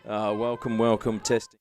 Welcome, testing.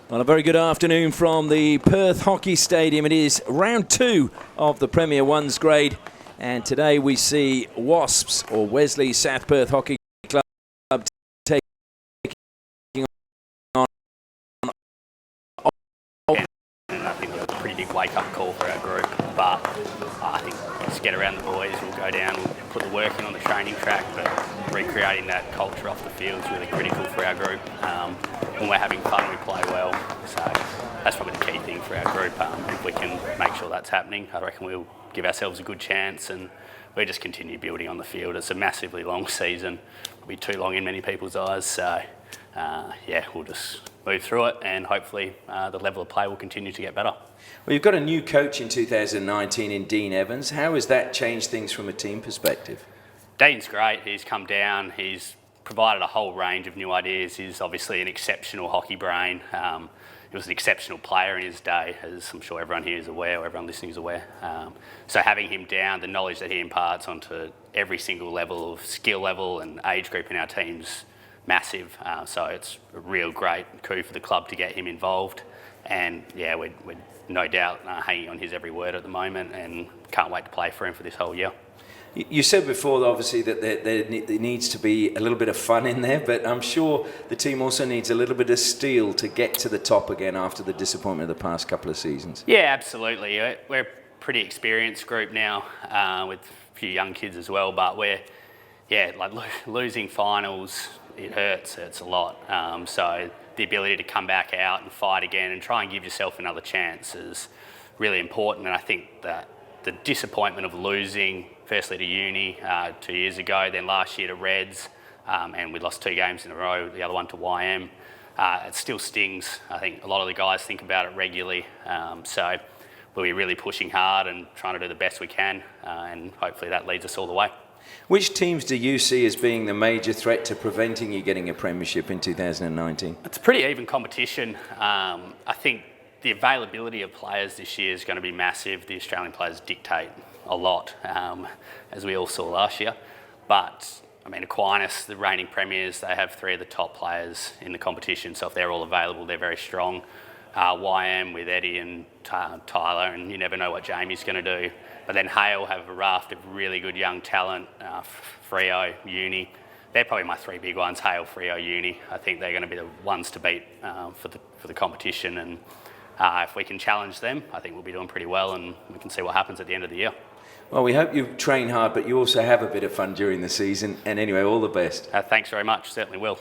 Well, a very good afternoon from the Perth Hockey Stadium. It is round 2 of the Premier 1's grade, and today we see WASPS, or Wesley South Perth Hockey Club, taking on. And I think it was a pretty big wake-up call for our group, but I think just get around the boys, we'll go down, we'll put the work in on the training track, but recreating that culture off the field is really critical for our group. When we're having fun, we play well, so that's probably the key thing for our group. If we can make sure that's happening, I reckon we'll give ourselves a good chance, and we'll just continue building on the field. It's a massively long season, it'll be too long in many people's eyes, so yeah, we'll just move through it, and hopefully the level of play will continue to get better. Well, you've got a new coach in 2019 in Dean Evans. How has that changed things from a team perspective? Dean's great. He's come down, he's provided a whole range of new ideas. He's obviously an exceptional hockey brain. He was an exceptional player in his day, as I'm sure everyone here is aware, or everyone listening is aware. So having him down, the knowledge that he imparts onto every single level of skill level and age group in our team's massive. So it's a real great coup for the club to get him involved. And yeah, we're no doubt hanging on his every word at the moment, and can't wait to play for him for this whole year. You said before, obviously, that there needs to be a little bit of fun in there, but I'm sure the team also needs a little bit of steel to get to the top again after the disappointment of the past couple of seasons. Yeah, absolutely. We're a pretty experienced group now, with a few young kids as well, but losing finals, it hurts a lot. So the ability to come back out and fight again and try and give yourself another chance is really important. And I think that the disappointment of losing, firstly to Uni 2 years ago, then last year to Reds, and we lost 2 games in a row, the other one to YM, it still stings. I think a lot of the guys think about it regularly. So we'll be really pushing hard and trying to do the best we can, and hopefully that leads us all the way. Which teams do you see as being the major threat to preventing you getting a premiership in 2019? It's a pretty even competition. I think the availability of players this year is going to be massive. The Australian players dictate a lot, as we all saw last year. But, I mean, Aquinas, the reigning premiers, they have 3 of the top players in the competition. So if they're all available, they're very strong. YM with Eddie and Tyler, and you never know what Jamie's going to do. But then Hale have a raft of really good young talent, Freo, Uni. They're probably my 3 big ones, Hale, Freo, Uni. I think they're going to be the ones to beat for the competition. And if we can challenge them, I think we'll be doing pretty well, and we can see what happens at the end of the year. Well, we hope you train hard, but you also have a bit of fun during the season. And anyway, all the best. Thanks very much. Certainly will.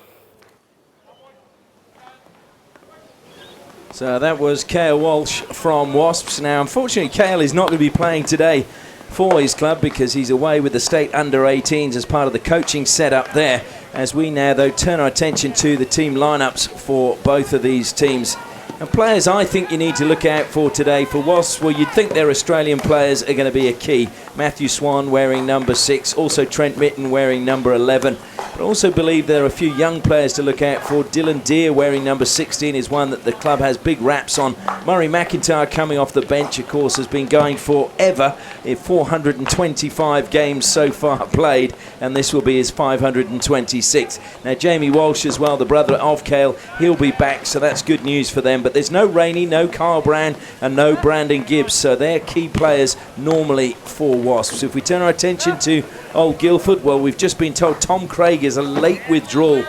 So that was Cale Walsh from WASPS. Now, unfortunately, Cale is not going to be playing today for his club because he's away with the state under-18s as part of the coaching setup there. As we now, though, turn our attention to the team lineups for both of these teams. And players I think you need to look out for today for WASPS, well, you'd think their Australian players are going to be a key. Matthew Swan wearing number 6, also Trent Mitten wearing number 11. But I also believe there are a few young players to look out for. Dylan Deere wearing number 16 is one that the club has big raps on. Murray McIntyre coming off the bench, of course, has been going forever. 425 games so far played, and this will be his 526th. Now, Jamie Walsh as well, the brother of Cale, he'll be back, so that's good news for them. But there's no Rainey, no Carl Brown, and no Brandon Gibbs, so they're key players normally for WASPs. If we turn our attention to Old Guildford, well, we've just been told Tom Craig is a late withdrawal,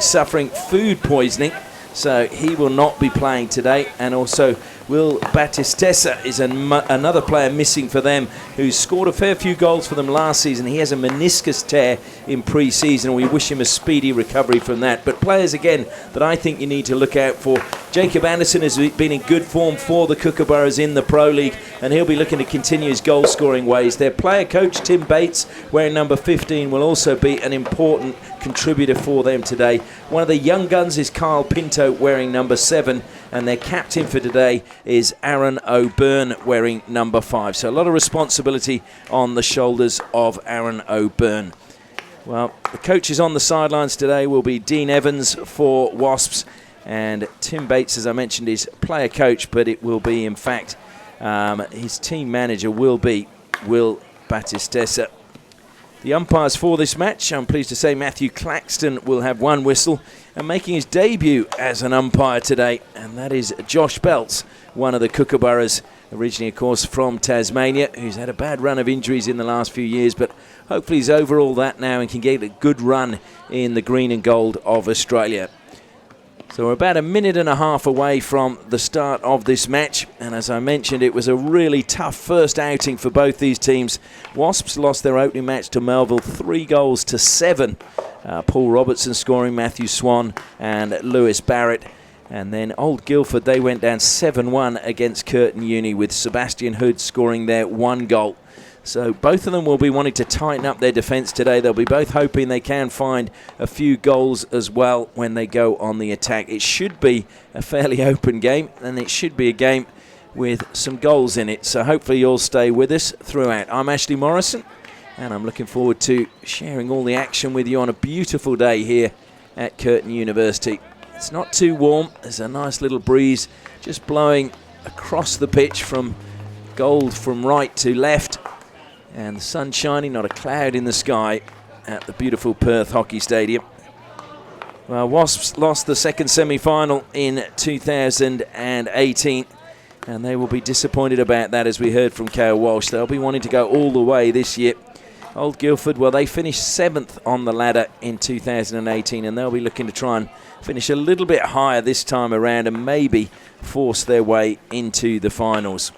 suffering food poisoning, so he will not be playing today. And also Will Batistessa is another player missing for them, who's scored a fair few goals for them last season. He has a meniscus tear in pre-season. We wish him a speedy recovery from that. But players, again, that I think you need to look out for. Jacob Anderson has been in good form for the Kookaburras in the Pro League, and he'll be looking to continue his goal-scoring ways. Their player coach, Tim Bates, wearing number 15, will also be an important contributor for them today. One of the young guns is Carl Pinto, wearing number 7, and their captain for today is Aaron O'Byrne, wearing number 5. So a lot of responsibility on the shoulders of Aaron O'Byrne. Well, the coaches on the sidelines today will be Dean Evans for WASPS, and Tim Bates, as I mentioned, is player coach, but it will be, in fact, his team manager will be Will Batistessa. The umpires for this match, I'm pleased to say Matthew Claxton will have one whistle, and making his debut as an umpire today, and that is Josh Belts, one of the Kookaburras, originally, of course, from Tasmania, who's had a bad run of injuries in the last few years, but hopefully he's over all that now and can get a good run in the green and gold of Australia. So we're about a minute and a half away from the start of this match, and as I mentioned, it was a really tough first outing for both these teams. WASPs lost their opening match to Melville 3-7. Paul Robertson scoring, Matthew Swan and Lewis Barrett. And then Old Guildford, they went down 7-1 against Curtin Uni, with Sebastian Hood scoring their 1 goal. So both of them will be wanting to tighten up their defence today. They'll be both hoping they can find a few goals as well when they go on the attack. It should be a fairly open game, and it should be a game with some goals in it. So hopefully you'll stay with us throughout. I'm Ashley Morrison, and I'm looking forward to sharing all the action with you on a beautiful day here at Curtin University. It's not too warm. There's a nice little breeze just blowing across the pitch from gold from right to left. And the sun shining, not a cloud in the sky at the beautiful Perth Hockey Stadium. Well, WASPs lost the second semi-final in 2018, and they will be disappointed about that, as we heard from Cale Walsh. They'll be wanting to go all the way this year. Old Guildford, well, they finished 7th on the ladder in 2018, and they'll be looking to try and finish a little bit higher this time around and maybe force their way into the finals.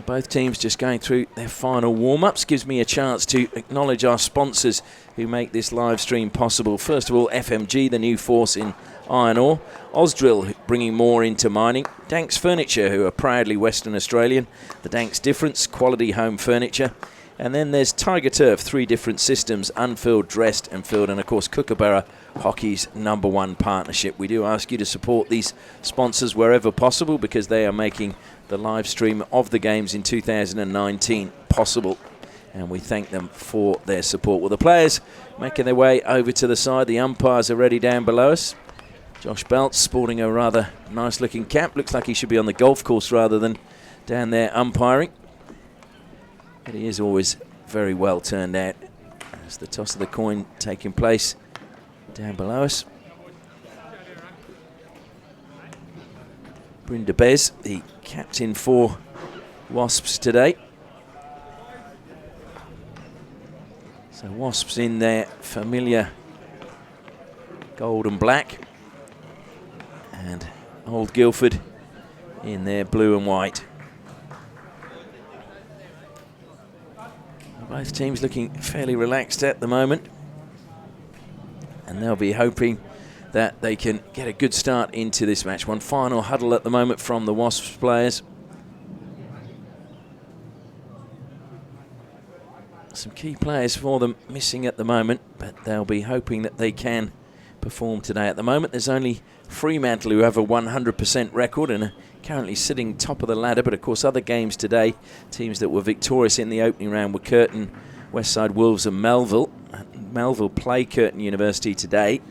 Both teams just going through their final warm-ups. Gives me a chance to acknowledge our sponsors who make this live stream possible. First of all, FMG, the new force in iron ore. Ausdrill, bringing more into mining. Danks Furniture, who are proudly Western Australian. The Danks Difference, quality home furniture. And then there's Tiger Turf, 3 different systems, unfilled, dressed and filled. And of course, Kookaburra Hockey's #1 partnership. We do ask you to support these sponsors wherever possible because they are making the live stream of the games in 2019 possible. And we thank them for their support. Well, the players making their way over to the side. The umpires are ready down below us. Josh Belts sporting a rather nice looking cap. Looks like he should be on the golf course rather than down there umpiring. But he is always very well turned out. As the toss of the coin taking place down below us. Bryn de Bez, the captain for Wasps today. So Wasps in their familiar gold and black. And Old Guildford in their blue and white. Both teams looking fairly relaxed at the moment. And they'll be hoping that they can get a good start into this match. One final huddle at the moment from the Wasps players. Some key players for them missing at the moment, but they'll be hoping that they can perform today. At the moment, there's only Fremantle who have a 100% record and are currently sitting top of the ladder. But of course, other games today, teams that were victorious in the opening round were Curtin, Westside Wolves and Melville. Melville play Curtin University today,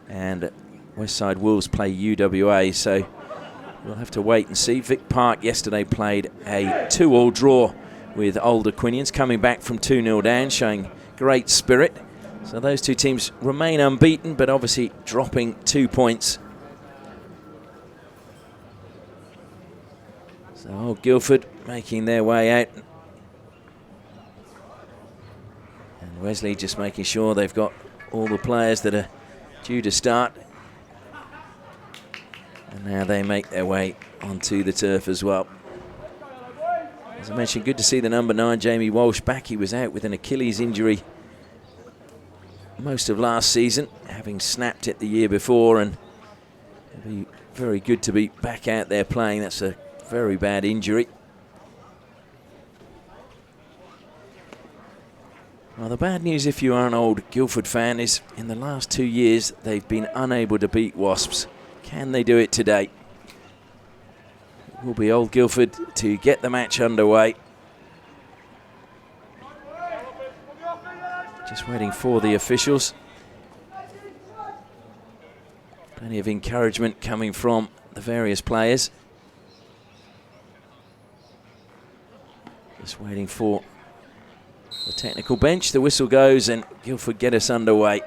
and Westside Wolves play UWA. So we'll have to wait and see. Vic Park yesterday played a 2-2 draw with Old Aquinians, coming back from 2-0 down, showing great spirit. So those two teams remain unbeaten, but obviously dropping 2 points. So Old Guildford making their way out. And Wesley just making sure they've got all the players that are due to start. And now they make their way onto the turf as well. As I mentioned, good to see the #9, Jamie Walsh, back. He was out with an Achilles injury most of last season, having snapped it the year before, and it'll be very good to be back out there playing. That's a very bad injury. Well, the bad news if you are an Old Guildford fan is in the last 2 years they've been unable to beat Wasps. Can they do it today? It will be Old Guildford to get the match underway. Just waiting for the officials. Plenty of encouragement coming from the various players. Just waiting for the technical bench. The whistle goes and Guildford get us underway.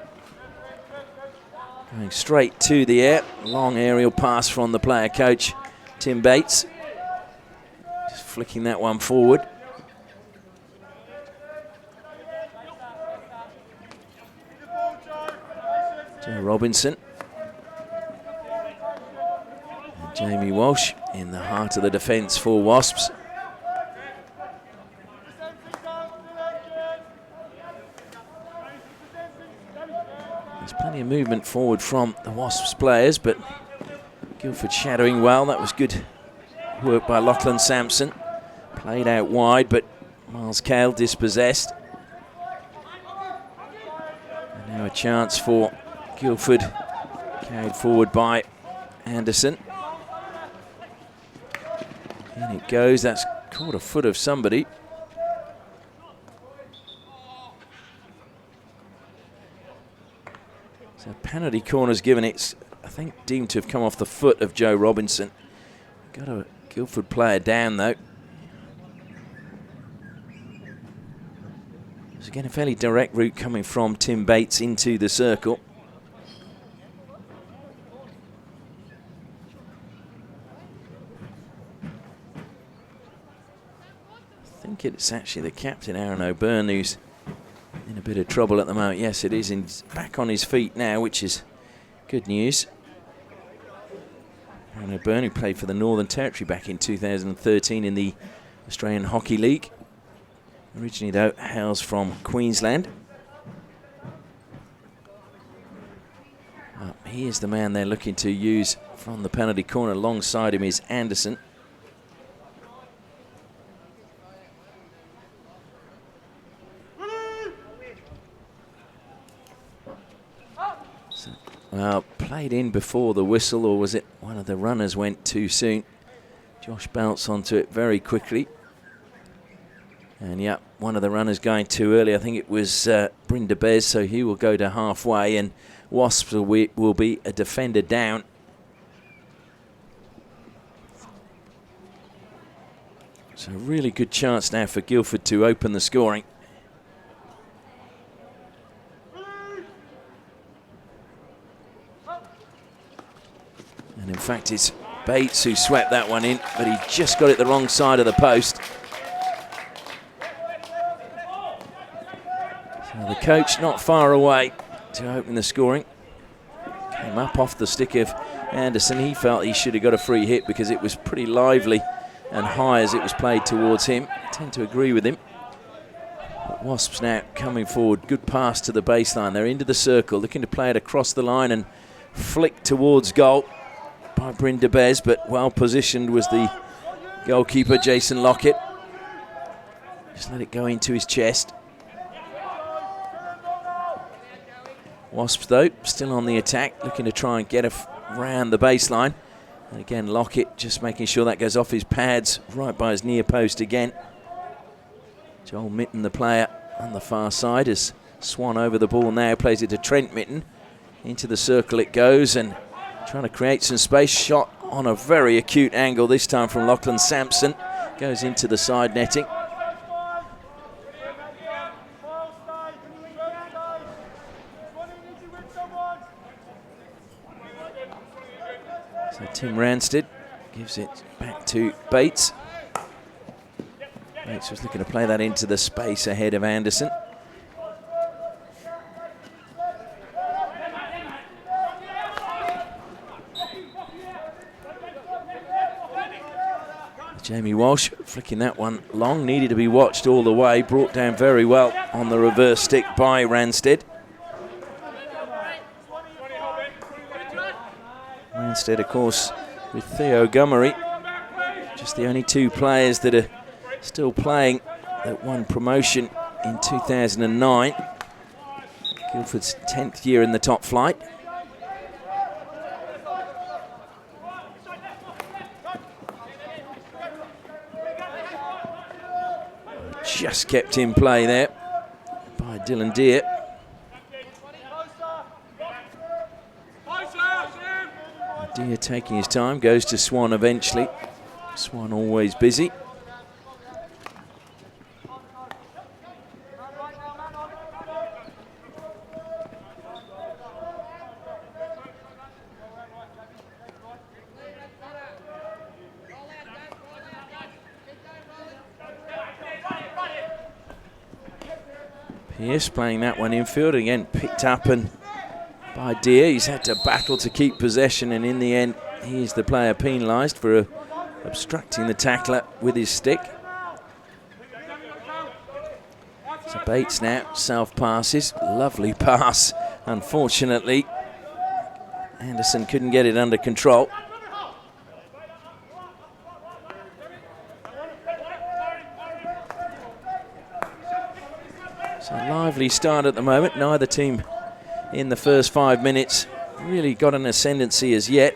Going straight to the air. Long aerial pass from the player coach, Tim Bates. Just flicking that one forward. Joe Robinson. And Jamie Walsh in the heart of the defence for Wasps. There's plenty of movement forward from the Wasps players, but Guildford shadowing well. That was good work by Lachlan Sampson. Played out wide, but Miles Cale dispossessed. And now a chance for Guildford, carried forward by Anderson. In it goes. That's caught a foot of somebody. So penalty corner's given. It's, I think, deemed to have come off the foot of Joe Robinson. Got a Guildford player down though. So again, a fairly direct route coming from Tim Bates into the circle. I think it's actually the captain, Aaron O'Byrne, who's in a bit of trouble at the moment. Yes, it is. He's back on his feet now, which is good news. Aaron O'Byrne, who played for the Northern Territory back in 2013 in the Australian Hockey League. Originally, though, hails from Queensland. He is the man they're looking to use from the penalty corner. Alongside him is Anderson. Well, played in before the whistle, or was it one of the runners went too soon? Josh bounced onto it very quickly. And yeah, one of the runners going too early. I think it was Brynda Bez, so he will go to halfway, and Wasps will be a defender down. So a really good chance now for Guildford to open the scoring. And in fact, it's Bates who swept that one in, but he just got it the wrong side of the post. So the coach not far away to open the scoring. Came up off the stick of Anderson. He felt he should have got a free hit because it was pretty lively and high as it was played towards him. I tend to agree with him. But Wasps now coming forward. Good pass to the baseline. They're into the circle, looking to play it across the line and flick towards goal by Brynda Bez, but well positioned was the goalkeeper, Jason Lockett. Just let it go into his chest. Wasps, though, still on the attack, looking to try and get around the baseline. And again, Lockett just making sure that goes off his pads, right by his near post again. Joel Mitten, the player, on the far side, as Swan over the ball now, plays it to Trent Mitten. Into the circle it goes, and trying to create some space. Shot on a very acute angle, this time from Lachlan Sampson. Goes into the side netting. So Tim Ranstead gives it back to Bates. Bates was looking to play that into the space ahead of Anderson. Jamie Walsh flicking that one long, needed to be watched all the way, brought down very well on the reverse stick by Ranstead. Ranstead, of course, with Theo Gummery, just the only two players that are still playing that won promotion in 2009. Guildford's 10th year in the top flight. Just kept in play there by Dylan Deere. Deere taking his time, goes to Swan eventually. Swan always busy. Pierce playing that one infield, again picked up and by Deere. He's had to battle to keep possession, and in the end he's the player penalised for obstructing the tackler with his stick. So Bates now self passes, lovely pass. Unfortunately Anderson couldn't get it under control. So lively start at the moment. Neither team in the first 5 minutes really got an ascendancy as yet.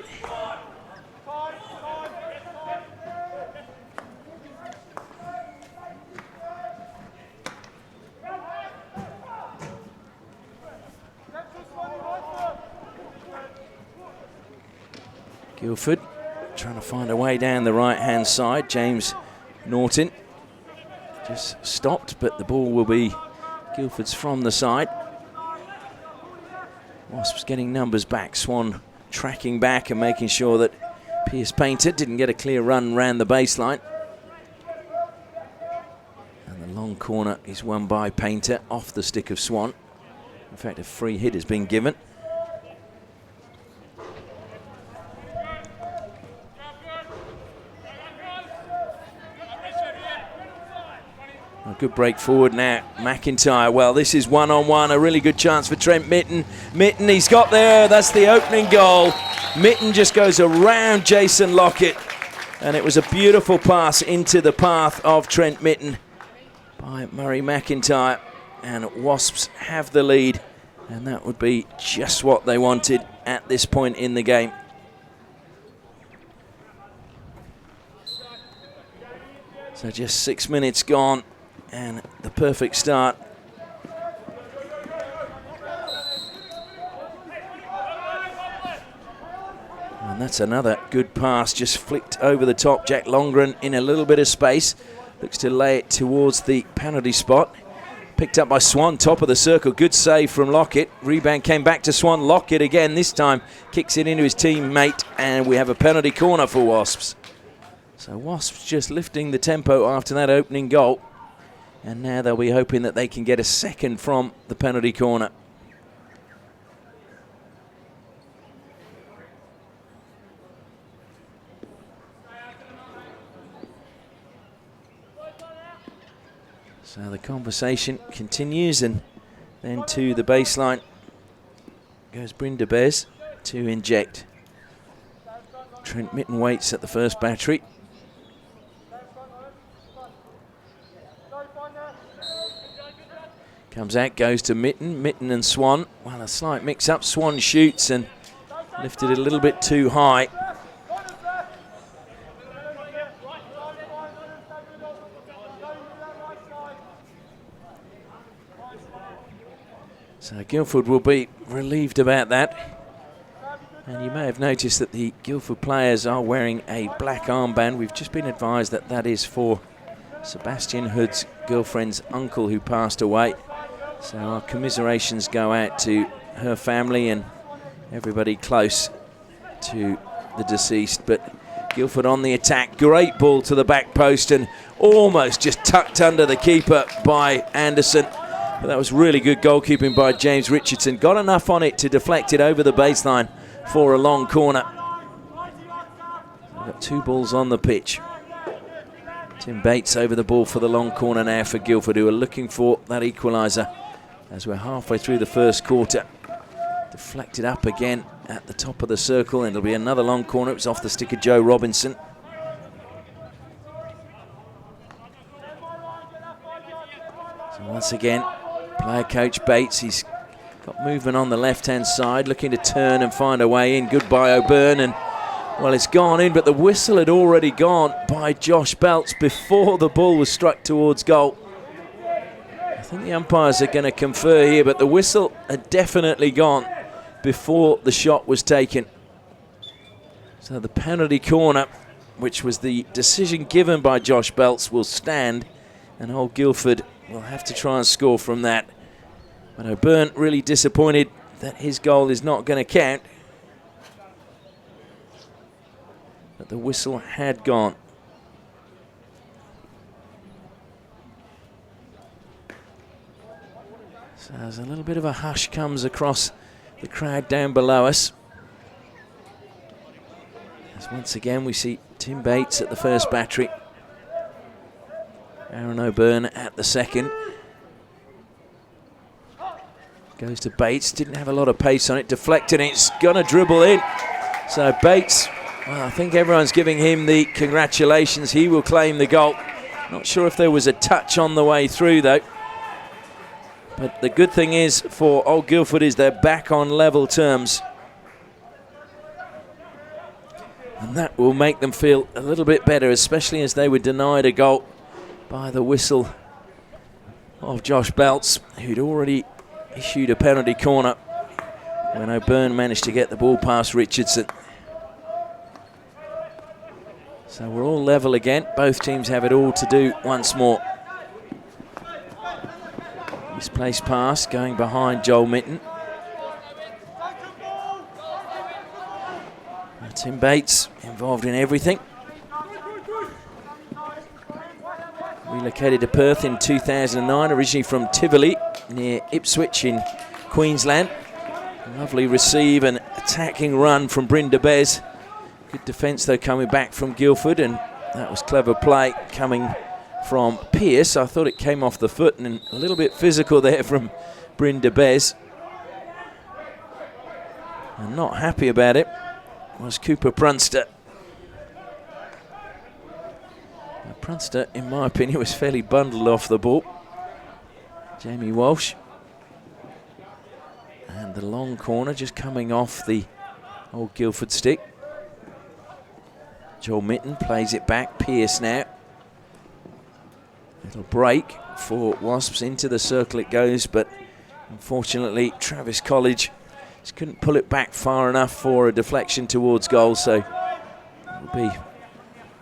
Guildford trying to find a way down the right-hand side. James Norton just stopped, but the ball will be Guildford's from the side. Wasps getting numbers back. Swan tracking back and making sure that Pierce Painter didn't get a clear run round the baseline. And the long corner is won by Painter off the stick of Swan. In fact, a free hit has been given. A good break forward now, McIntyre. Well, this is one-on-one, a really good chance for Trent Mitten. Mitten, he's got there, that's the opening goal. Mitten just goes around Jason Lockett, and it was a beautiful pass into the path of Trent Mitten by Murray McIntyre, and Wasps have the lead, and that would be just what they wanted at this point in the game. So just 6 minutes gone, and the perfect start. And that's another good pass, just flicked over the top. Jack Longren in a little bit of space, looks to lay it towards the penalty spot. Picked up by Swan, top of the circle, good save from Lockett. Rebound came back to Swan. Lockett again, this time kicks it into his teammate, and we have a penalty corner for Wasps. So Wasps just lifting the tempo after that opening goal. And now they'll be hoping that they can get a second from the penalty corner. So the conversation continues, and then to the baseline goes Brynda Bez to inject. Trent Mitten waits at the first battery. Comes out, goes to Mitten. Mitten and Swan. Well, a slight mix-up. Swan shoots and lifted it a little bit too high. So Guildford will be relieved about that. And you may have noticed that the Guildford players are wearing a black armband. We've just been advised that that is for Sebastian Hood's girlfriend's uncle who passed away. So our commiserations go out to her family and everybody close to the deceased. But Guildford on the attack, great ball to the back post and almost just tucked under the keeper by Anderson. But that was really good goalkeeping by James Richardson. Got enough on it to deflect it over the baseline for a long corner. We've got two balls on the pitch. Tim Bates over the ball for the long corner now for Guildford, who are looking for that equaliser as we're halfway through the first quarter. Deflected up again at the top of the circle, and it'll be another long corner. It was off the stick of Joe Robinson. So once again, player coach Bates, he's got movement on the left-hand side, looking to turn and find a way in. Goodbye O'Byrne, and well, it's gone in, but the whistle had already gone by Josh Belts before the ball was struck towards goal. I think the umpires are going to confer here, but the whistle had definitely gone before the shot was taken. So the penalty corner, which was the decision given by Josh Belts, will stand, and Old Guildford will have to try and score from that. But O'Byrne really disappointed that his goal is not going to count. But the whistle had gone. So there's a little bit of a hush comes across the crowd down below us. As once again we see Tim Bates at the first battery. Aaron O'Byrne at the second. Goes to Bates, didn't have a lot of pace on it, deflected it, it's gonna dribble in. So Bates, well, I think everyone's giving him the congratulations. He will claim the goal. Not sure if there was a touch on the way through though. But the good thing is for Old Guildford is they're back on level terms. And that will make them feel a little bit better, especially as they were denied a goal by the whistle of Josh Belts, who'd already issued a penalty corner when O'Byrne managed to get the ball past Richardson. So we're all level again. Both teams have it all to do once more. Misplaced pass going behind Joel Mitten. Tim Bates involved in everything. Relocated to Perth in 2009, originally from Tivoli near Ipswich in Queensland. Lovely receive and attacking run from Brynda Bez. Good defence though coming back from Guildford, and that was clever play coming from Pearce. I thought it came off the foot, and a little bit physical there from Bryn de Bez. And not happy about it was Cooper Prunster. Now, Prunster, in my opinion, was fairly bundled off the ball. Jamie Walsh. And the long corner just coming off the old Guildford stick. Joel Mitten plays it back. Pearce now. Little break for Wasps. Into the circle it goes, but unfortunately Travis College just couldn't pull it back far enough for a deflection towards goal, so it'll be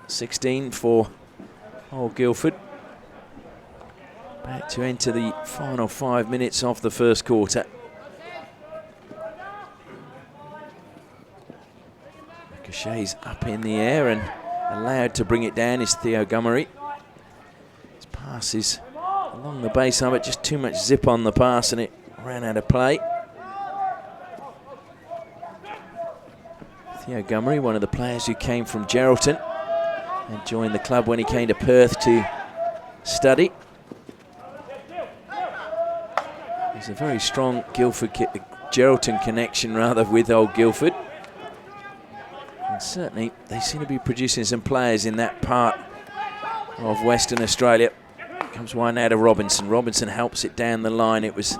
16 for old Guildford. Back to enter the final 5 minutes of the first quarter. Ricochet's up in the air and allowed to bring it down is Theo Gummery. His pass is along the baseline, but just too much zip on the pass and it ran out of play. Theo Gummery, one of the players who came from Geraldton and joined the club when he came to Perth to study. There's a very strong Geraldton connection rather with old Guildford. And certainly they seem to be producing some players in that part of Western Australia. Comes one out of Robinson. Robinson helps it down the line. It was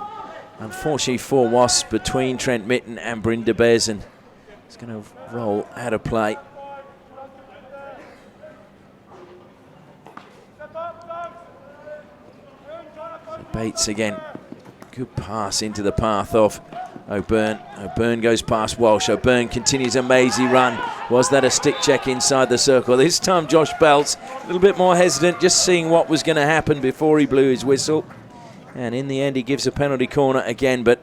unfortunately for Wasps between Trent Mitten and Bryn de Bez, and it's going to roll out of play. So Bates again. Good pass into the path of O'Byrne. O'Byrne goes past Walsh. O'Byrne continues a mazy run. Was that a stick check inside the circle? This time Josh Belts a little bit more hesitant, just seeing what was going to happen before he blew his whistle. And in the end he gives a penalty corner again, but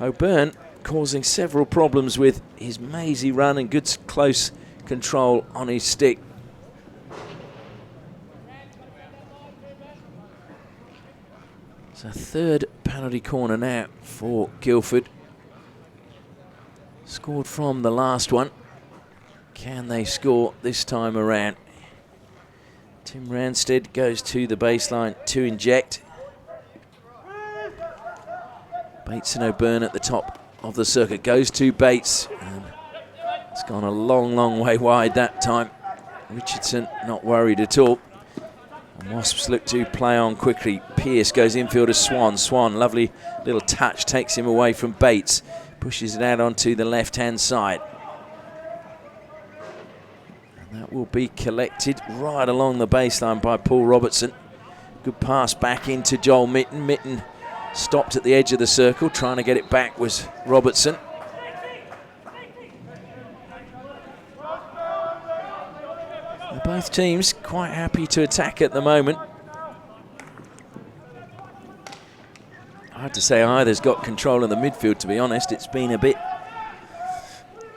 O'Byrne causing several problems with his mazy run and good close control on his stick. So third penalty corner now for Guildford. Scored from the last one. Can they score this time around? Tim Ranstead goes to the baseline to inject. Bates and O'Byrne at the top of the circuit. Goes to Bates. And it's gone a long, long way wide that time. Richardson not worried at all. And Wasps look to play on quickly. Pearce goes infield to Swan. Swan, lovely little touch, takes him away from Bates. Pushes it out onto the left-hand side. And that will be collected right along the baseline by Paul Robertson. Good pass back into Joel Mitten. Mitten stopped at the edge of the circle. Trying to get it back was Robertson. Both teams quite happy to attack at the moment. Hard to say either's got control of the midfield, to be honest. It's been a bit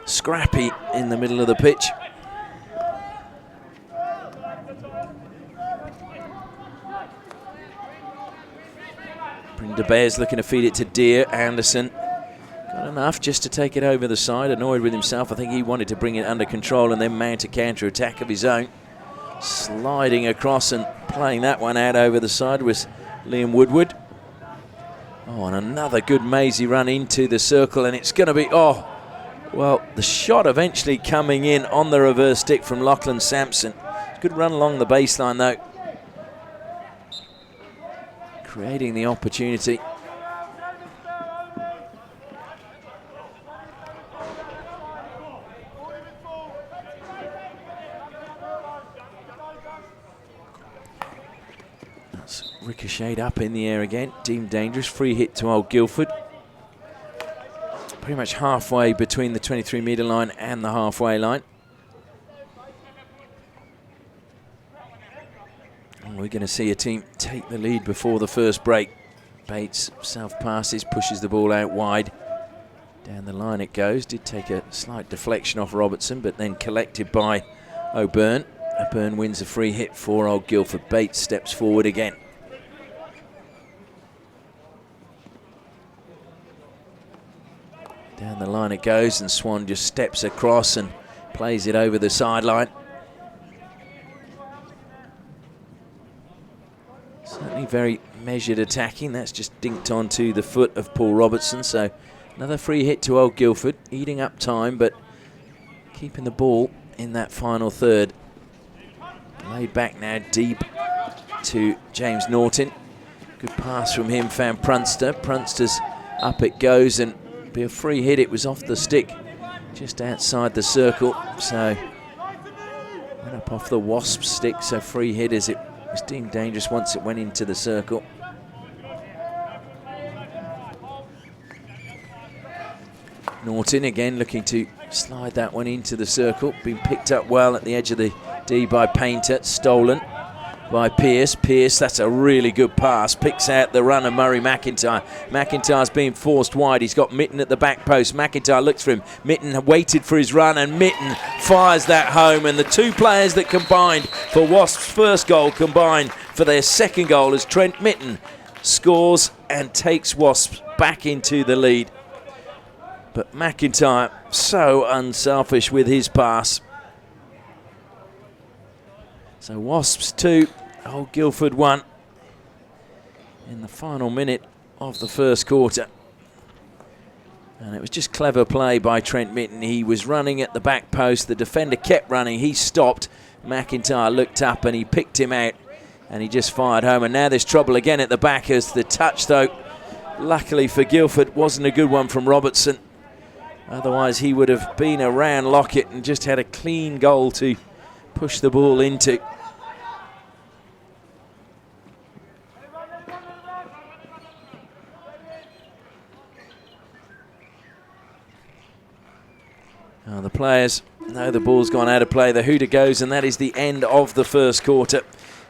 scrappy in the middle of the pitch. Bryn de Bez looking to feed it to Deere. Anderson got enough just to take it over the side. Annoyed with himself. I think he wanted to bring it under control and then mount a counter-attack of his own. Sliding across and playing that one out over the side was Liam Woodward. Oh, and another good mazy run into the circle, and it's going to be, oh, well, the shot eventually coming in on the reverse stick from Lachlan Sampson. Good run along the baseline, though. Creating the opportunity. Ricocheted up in the air again, deemed dangerous. Free hit to old Guildford. Pretty much halfway between the 23-metre line and the halfway line. And we're going to see a team take the lead before the first break. Bates self-passes, pushes the ball out wide. Down the line it goes. Did take a slight deflection off Robertson, but then collected by O'Byrne. O'Byrne wins a free hit for old Guildford. Bates steps forward again. Down the line it goes, and Swan just steps across and plays it over the sideline. Certainly very measured attacking. That's just dinked onto the foot of Paul Robertson. So another free hit to Old Guildford, eating up time, but keeping the ball in that final third. Laid back now deep to James Norton. Good pass from him, found Prunster. Prunster's up it goes, and be a free hit. It was off the stick just outside the circle, so went up off the Wasps stick, so free hit as it was deemed dangerous once it went into the circle. Norton again looking to slide that one into the circle. Been picked up well at the edge of the D by Painter. Stolen by Pearce. Pearce, that's a really good pass. Picks out the runner, Murray McIntyre. McIntyre's being forced wide. He's got Mitten at the back post. McIntyre looks for him. Mitten waited for his run, and Mitten fires that home. And the two players that combined for Wasps' first goal combined for their second goal as Trent Mitten scores and takes Wasps back into the lead. But McIntyre, so unselfish with his pass. So Wasps 2, Old Guildford 1 in the final minute of the first quarter. And it was just clever play by Trent Mitten. He was running at the back post. The defender kept running. He stopped. McIntyre looked up and he picked him out. And he just fired home. And now there's trouble again at the back as the touch, though, luckily for Guildford, wasn't a good one from Robertson. Otherwise, he would have been around Lockett and just had a clean goal to push the ball into. Now the players know the ball's gone out of play. The hooter goes, and that is the end of the first quarter.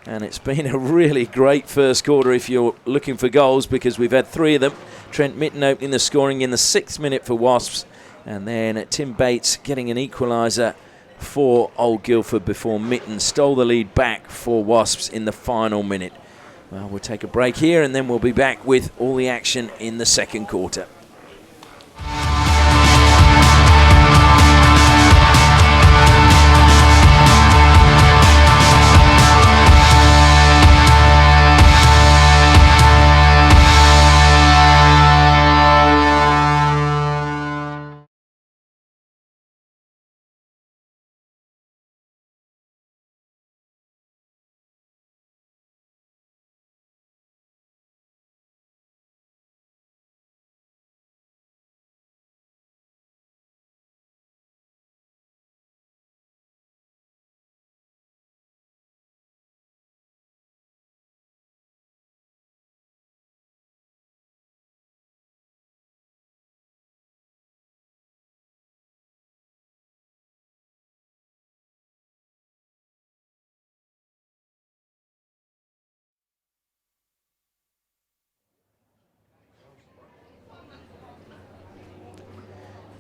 And it's been a really great first quarter if you're looking for goals, because we've had three of them. Trent Mitten opening the scoring in the 6th minute for Wasps. And then Tim Bates getting an equaliser for Old Guildford before Mitten stole the lead back for Wasps in the final minute. Well, we'll take a break here and then we'll be back with all the action in the second quarter.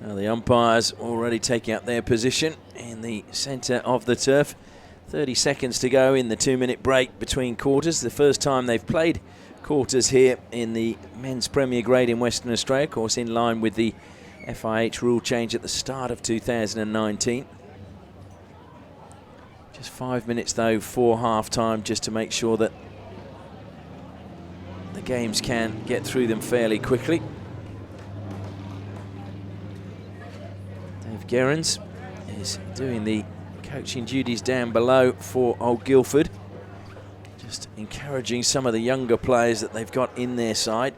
Now the umpires already taking up their position in the centre of the turf. 30 seconds to go in the 2-minute break between quarters. The first time they've played quarters here in the men's Premier Grade in Western Australia, of course in line with the FIH rule change at the start of 2019. Just 5 minutes though for half-time, just to make sure that the games can get through them fairly quickly. Dave Gerrans is doing the coaching duties down below for Old Guildford. Just encouraging some of the younger players that they've got in their side.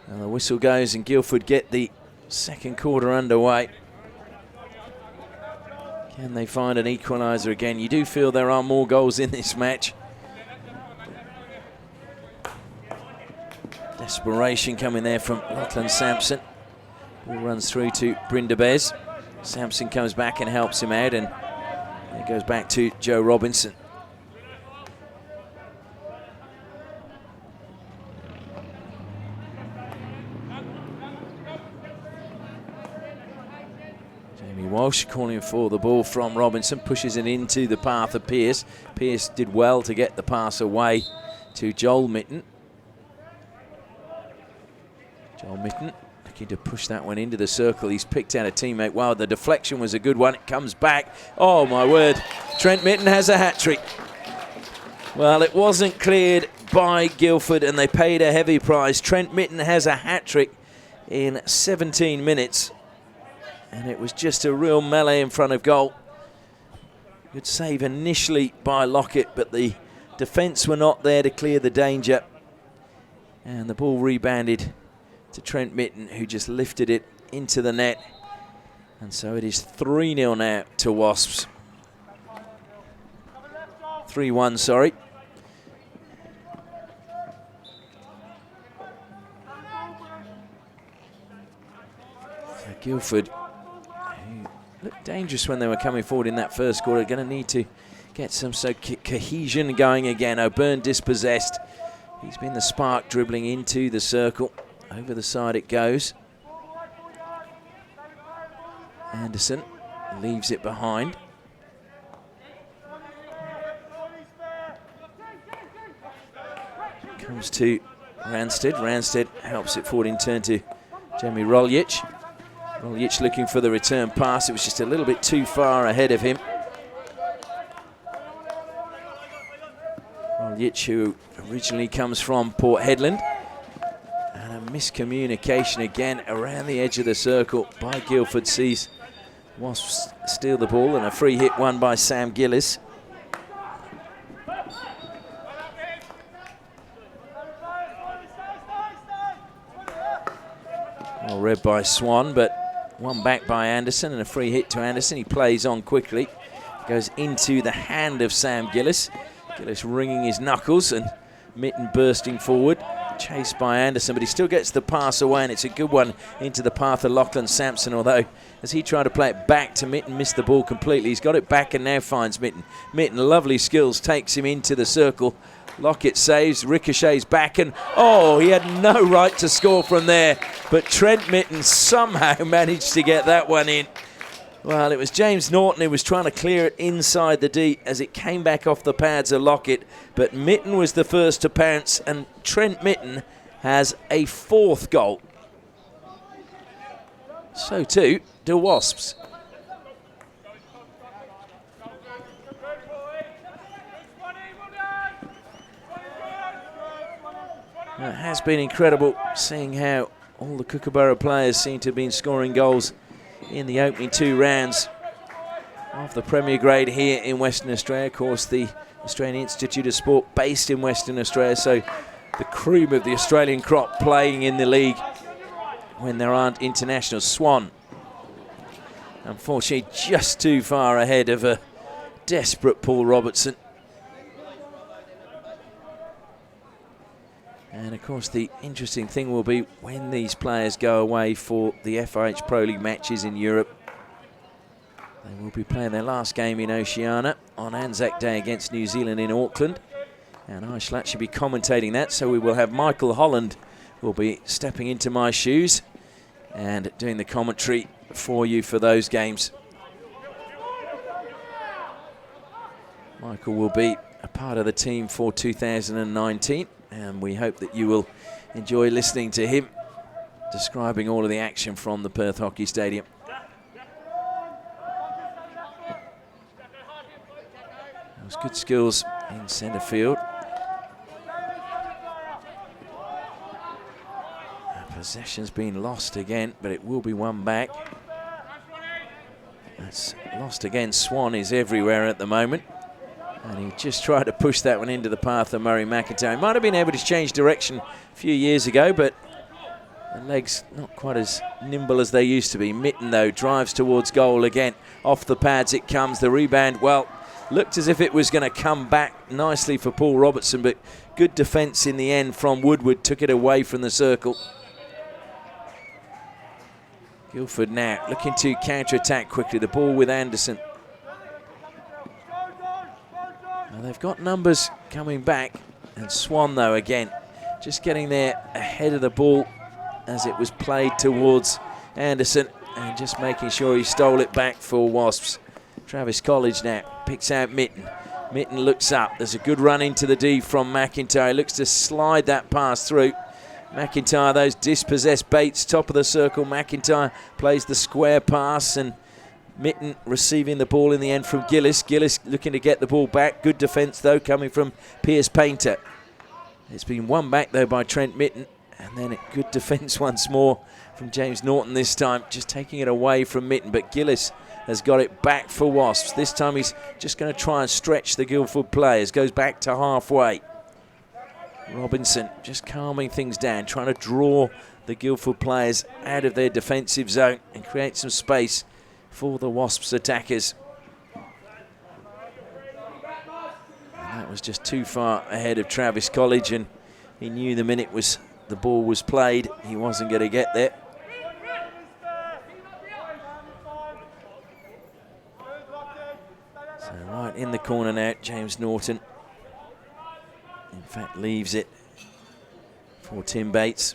And the whistle goes and Guildford get the second quarter underway. Can they find an equaliser again? You do feel there are more goals in this match. Desperation coming there from Lachlan Sampson. Ball runs through to Brynda Bez. Sampson comes back and helps him out, and it goes back to Joe Robinson. Walsh calling for the ball from Robinson, pushes it into the path of Pearce. Pearce did well to get the pass away to Joel Mitten. John Mitten looking to push that one into the circle. He's picked out a teammate. Wow, the deflection was a good one. It comes back. Oh, my word. Trent Mitten has a hat-trick. Well, it wasn't cleared by Guildford, and they paid a heavy price. Trent Mitten has a hat-trick in 17 minutes. And it was just a real melee in front of goal. Good save initially by Lockett, but the defence were not there to clear the danger. And the ball rebounded to Trent Mitten, who just lifted it into the net. And so it is 3-0 now to Wasps. 3-1, sorry. So Guildford, who looked dangerous when they were coming forward in that first quarter, are going to need to get some cohesion going again. O'Byrne dispossessed. He's been the spark, dribbling into the circle. Over the side it goes. Anderson leaves it behind. Comes to Ransted. Ransted helps it forward in turn to Jamie Roljic. Roljic looking for the return pass. It was just a little bit too far ahead of him. Roljic, who originally comes from Port Hedland. And a miscommunication again around the edge of the circle by Guildford. Sees Wasps steal the ball, and a free hit won by Sam Gillis. Well read by Swan, but one back by Anderson, and a free hit to Anderson. He plays on quickly. Goes into the hand of Sam Gillis. Gillis wringing his knuckles, and Mitten bursting forward. Chased by Anderson, but he still gets the pass away, and it's a good one into the path of Lachlan Sampson, although as he tried to play it back to Mitten, missed the ball completely. He's got it back and now finds Mitten. Mitten, lovely skills, takes him into the circle. Lockett saves, ricochets back, and oh, he had no right to score from there, but Trent Mitten somehow managed to get that one in. Well, it was James Norton who was trying to clear it inside the D as it came back off the pads of Lockett, but Mitten was the first to pounce, and Trent Mitten has a 4th goal. So too do Wasps. It has been incredible seeing how all the Kookaburra players seem to have been scoring goals in the opening 2 rounds of the Premier Grade here in Western Australia. Of course, the Australian Institute of Sport based in Western Australia, so the cream of the Australian crop playing in the league when there aren't internationals. Swan, unfortunately, just too far ahead of a desperate Paul Robertson. And of course, the interesting thing will be when these players go away for the FIH Pro League matches in Europe. They will be playing their last game in Oceania on Anzac Day against New Zealand in Auckland. And I shall actually be commentating that, so we will have Michael Holland will be stepping into my shoes and doing the commentary for you for those games. Michael will be a part of the team for 2019. And we hope that you will enjoy listening to him describing all of the action from the Perth Hockey Stadium. Those good skills in centre field. Possession's been lost again, but it will be won back. That's lost again. Swan is everywhere at the moment. And he just tried to push that one into the path of Murray McIntyre. Might have been able to change direction a few years ago, but the legs not quite as nimble as they used to be. Mitten, though, drives towards goal again. Off the pads it comes. The rebound, well, looked as if it was going to come back nicely for Paul Robertson, but good defence in the end from Woodward. Took it away from the circle. Guildford now looking to counter-attack quickly. The ball with Anderson. They've got numbers coming back, and Swan, though, again, just getting there ahead of the ball as it was played towards Anderson, and just making sure he stole it back for Wasps. Travis College now picks out Mitten. Mitten looks up. There's a good run into the D from McIntyre. Looks to slide that pass through, McIntyre, those dispossessed Bates, top of the circle. McIntyre plays the square pass, and Mitten receiving the ball in the end from Gillis. Gillis looking to get the ball back. Good defence, though, coming from Pierce Painter. It's been won back, though, by Trent Mitten. And then a good defence once more from James Norton this time, just taking it away from Mitten. But Gillis has got it back for Wasps. This time he's just going to try and stretch the Guildford players. Goes back to halfway. Robinson just calming things down, trying to draw the Guildford players out of their defensive zone and create some space for the Wasps attackers. And that was just too far ahead of Travis College, and he knew the minute the ball was played, he wasn't going to get there. So right in the corner now, James Norton. In fact, leaves it for Tim Bates.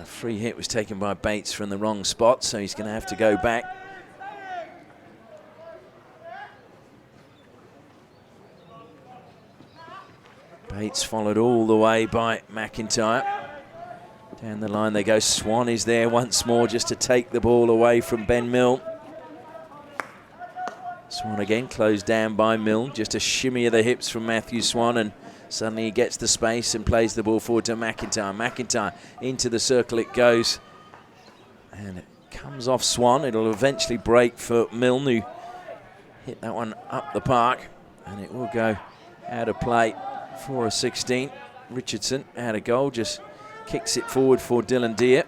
Free hit was taken by Bates from the wrong spot, so he's going to have to go back. Bates followed all the way by McIntyre. Down the line they go. Swan is there once more just to take the ball away from Ben Milne. Swan again closed down by Milne. Just a shimmy of the hips from Matthew Swan, and suddenly he gets the space and plays the ball forward to McIntyre. McIntyre into the circle it goes. And it comes off Swan. It'll eventually break for Milne, who hit that one up the park. And it will go out of play for a 16. Richardson out of goal, just kicks it forward for Dylan Deere.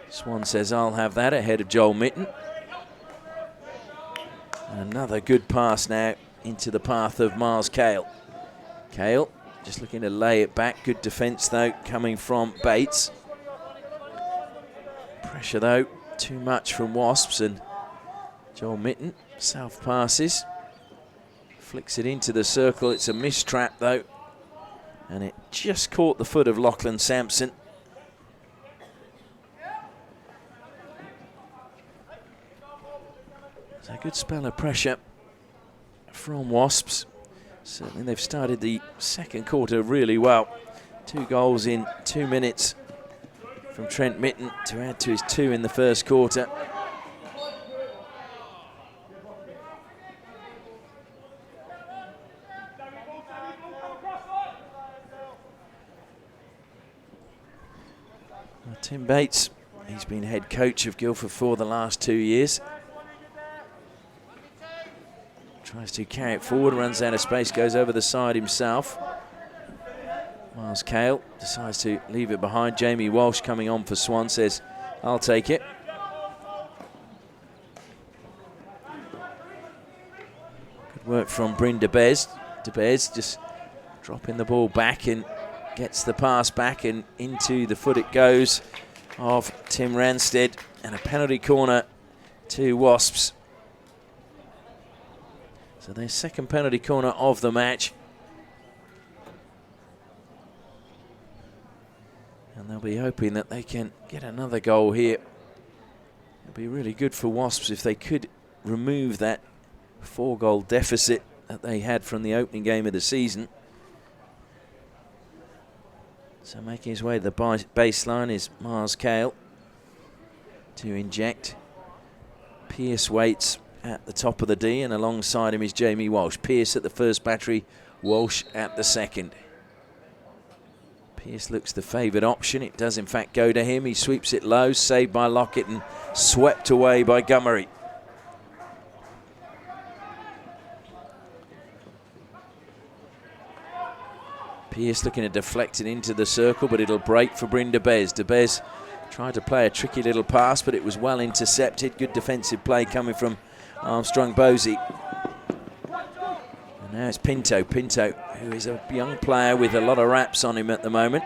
Swan says, I'll have that, ahead of Joel Mitten. And another good pass now into the path of Miles Cale. Cale just looking to lay it back. Good defence, though, coming from Bates. Pressure, though, too much from Wasps, and Joel Mitten south passes. Flicks it into the circle. It's a mistrap, though. And it just caught the foot of Lachlan Sampson. It's a good spell of pressure from Wasps. Certainly they've started the second quarter really well. 2 goals in 2 minutes from Trent Mitten to add to his 2 in the first quarter. Well, Tim Bates, he's been head coach of Guildford for the last 2 years. Tries to carry it forward, runs out of space, goes over the side himself. Miles Cale decides to leave it behind. Jamie Walsh coming on for Swan, says, I'll take it. Good work from Bryn de Bez. De Bez just dropping the ball back and gets the pass back, and into the foot it goes of Tim Ranstead. And a penalty corner to Wasps. So their second penalty corner of the match. And they'll be hoping that they can get another goal here. It'd be really good for Wasps if they could remove that 4-goal deficit that they had from the opening game of the season. So making his way to the baseline is Miles Cale to inject. Pierce waits at the top of the D, and alongside him is Jamie Walsh. Pierce at the first battery, Walsh at the second. Pierce looks the favoured option. It does in fact go to him. He sweeps it low, saved by Lockett and swept away by Gummery. Pierce looking to deflect it into the circle, but it'll break for Bryn de Bez. De Bez tried to play a tricky little pass, but it was well intercepted. Good defensive play coming from Armstrong Bosey. And now it's Pinto. Pinto, who is a young player with a lot of raps on him at the moment.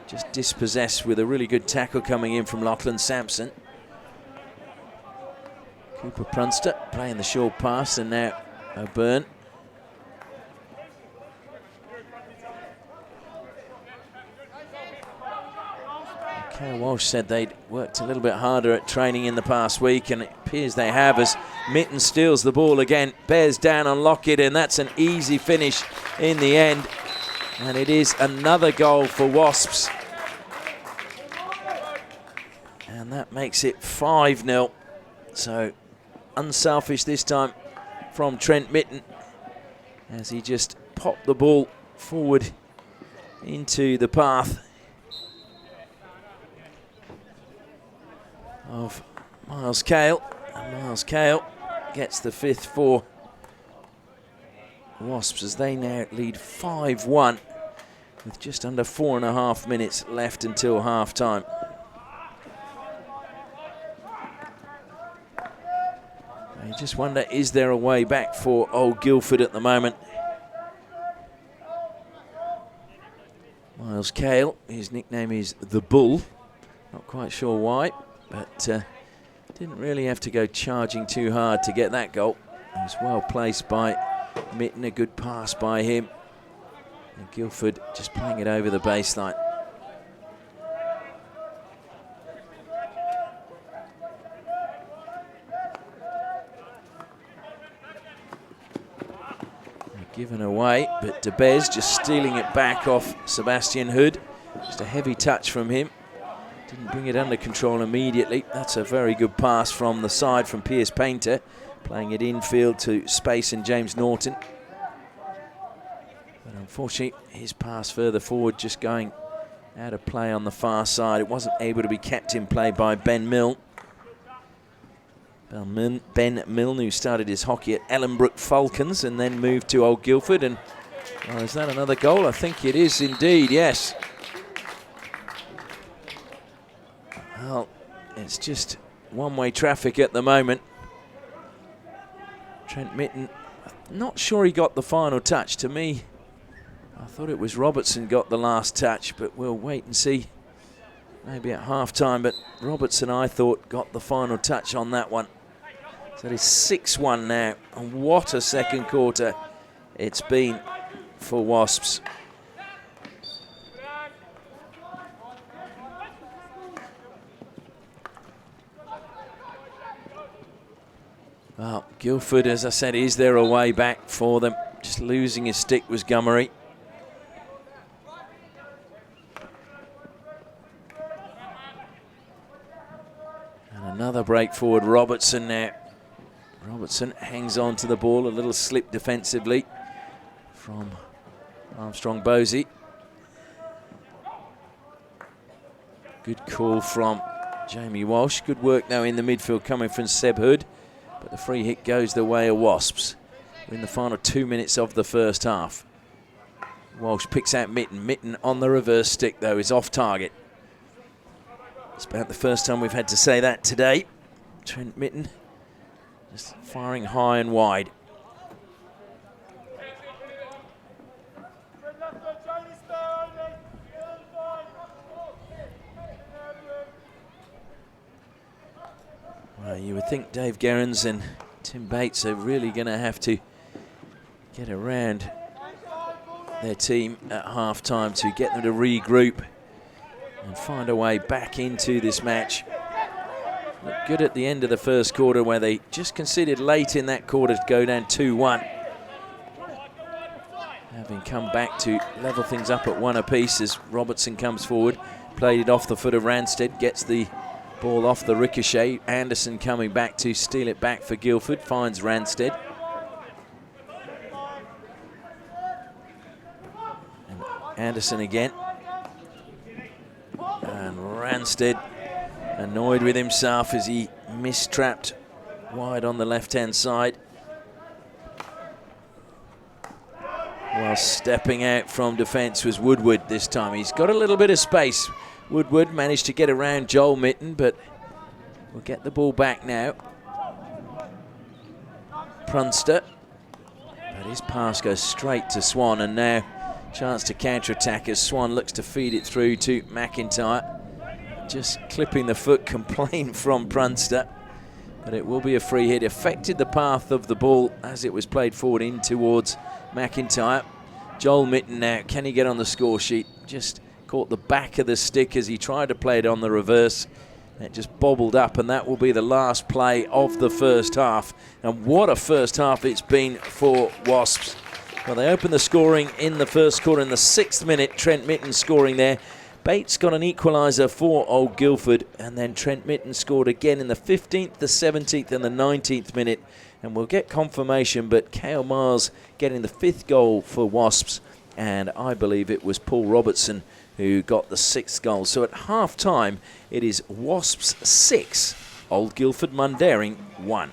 Just dispossessed with a really good tackle coming in from Lachlan Sampson. Cooper Prunster playing the short pass, and now O'Byrne. Kyle Walsh said they'd worked a little bit harder at training in the past week, and it appears they have, as Mitten steals the ball again, bears down on Lockett, and that's an easy finish in the end. And it is another goal for Wasps. And that makes it 5-0. So unselfish this time from Trent Mitten, as he just popped the ball forward into the path of Miles Cale. And Miles Cale gets the 5th for Wasps, as they now lead 5-1 with just under 4.5 minutes left until half-time. I just wonder, is there a way back for Old Guildford at the moment? Miles Cale, his nickname is The Bull. Not quite sure why, but didn't really have to go charging too hard to get that goal. It was well placed by Mitten, a good pass by him. And Guildford just playing it over the baseline. Given away, but De Bez just stealing it back off Sebastian Hood. Just a heavy touch from him. Didn't bring it under control immediately. That's a very good pass from the side from Piers Painter, playing it infield to Space and James Norton. But unfortunately, his pass further forward just going out of play on the far side. It wasn't able to be kept in play by Ben Milne. Ben Milne, who started his hockey at Ellenbrook Falcons and then moved to Old Guildford. And well, is that another goal? I think it is indeed, yes. Well, it's just one-way traffic at the moment. Trent Mitten, not sure he got the final touch. To me, I thought it was Robertson got the last touch, but we'll wait and see. Maybe at half-time, but Robertson, I thought, got the final touch on that one. So it is 6-1 now, and what a second quarter it's been for Wasps. Well, Guildford, as I said, is there a way back for them? Just losing his stick was Gummery. And another break forward, Robertson now. Robertson hangs on to the ball, a little slip defensively from Armstrong Bosey. Good call from Jamie Walsh. Good work now in the midfield coming from Seb Hood. But the free hit goes the way of Wasps. We're in the final 2 minutes of the first half. Walsh picks out Mitten. Mitten on the reverse stick, though, is off target. It's about the first time we've had to say that today. Trent Mitten just firing high and wide. Well, you would think Dave Gerrans and Tim Bates are really going to have to get around their team at half-time to get them to regroup and find a way back into this match. Looked good at the end of the first quarter, where they just conceded late in that quarter to go down 2-1. Having come back to level things up at 1 apiece as Robertson comes forward. Played it off the foot of Ranstead, gets the ball off the ricochet. Anderson coming back to steal it back for Guildford, finds Ranstead. And Anderson again. And Ranstead annoyed with himself as he mistrapped wide on the left-hand side. While stepping out from defence was Woodward this time. He's got a little bit of space. Woodward managed to get around Joel Mitten, but we'll get the ball back now. Prunster, but his pass goes straight to Swan, and now chance to counter-attack as Swan looks to feed it through to McIntyre. Just clipping the foot complaint from Prunster, but it will be a free hit. Affected the path of the ball as it was played forward in towards McIntyre. Joel Mitten now, can he get on the score sheet? Just caught the back of the stick as he tried to play it on the reverse. It just bobbled up, and that will be the last play of the first half. And what a first half it's been for Wasps. Well, they opened the scoring in the first quarter in the 6th minute. Trent Mitten scoring there. Bates got an equaliser for Old Guildford, and then Trent Mitten scored again in the 15th, the 17th and the 19th minute. And we'll get confirmation, but Cale Miles getting the 5th goal for Wasps, and I believe it was Paul Robertson who got the 6th goal. So at half-time, it is Wasps 6, Old Guildford Mundaring 1.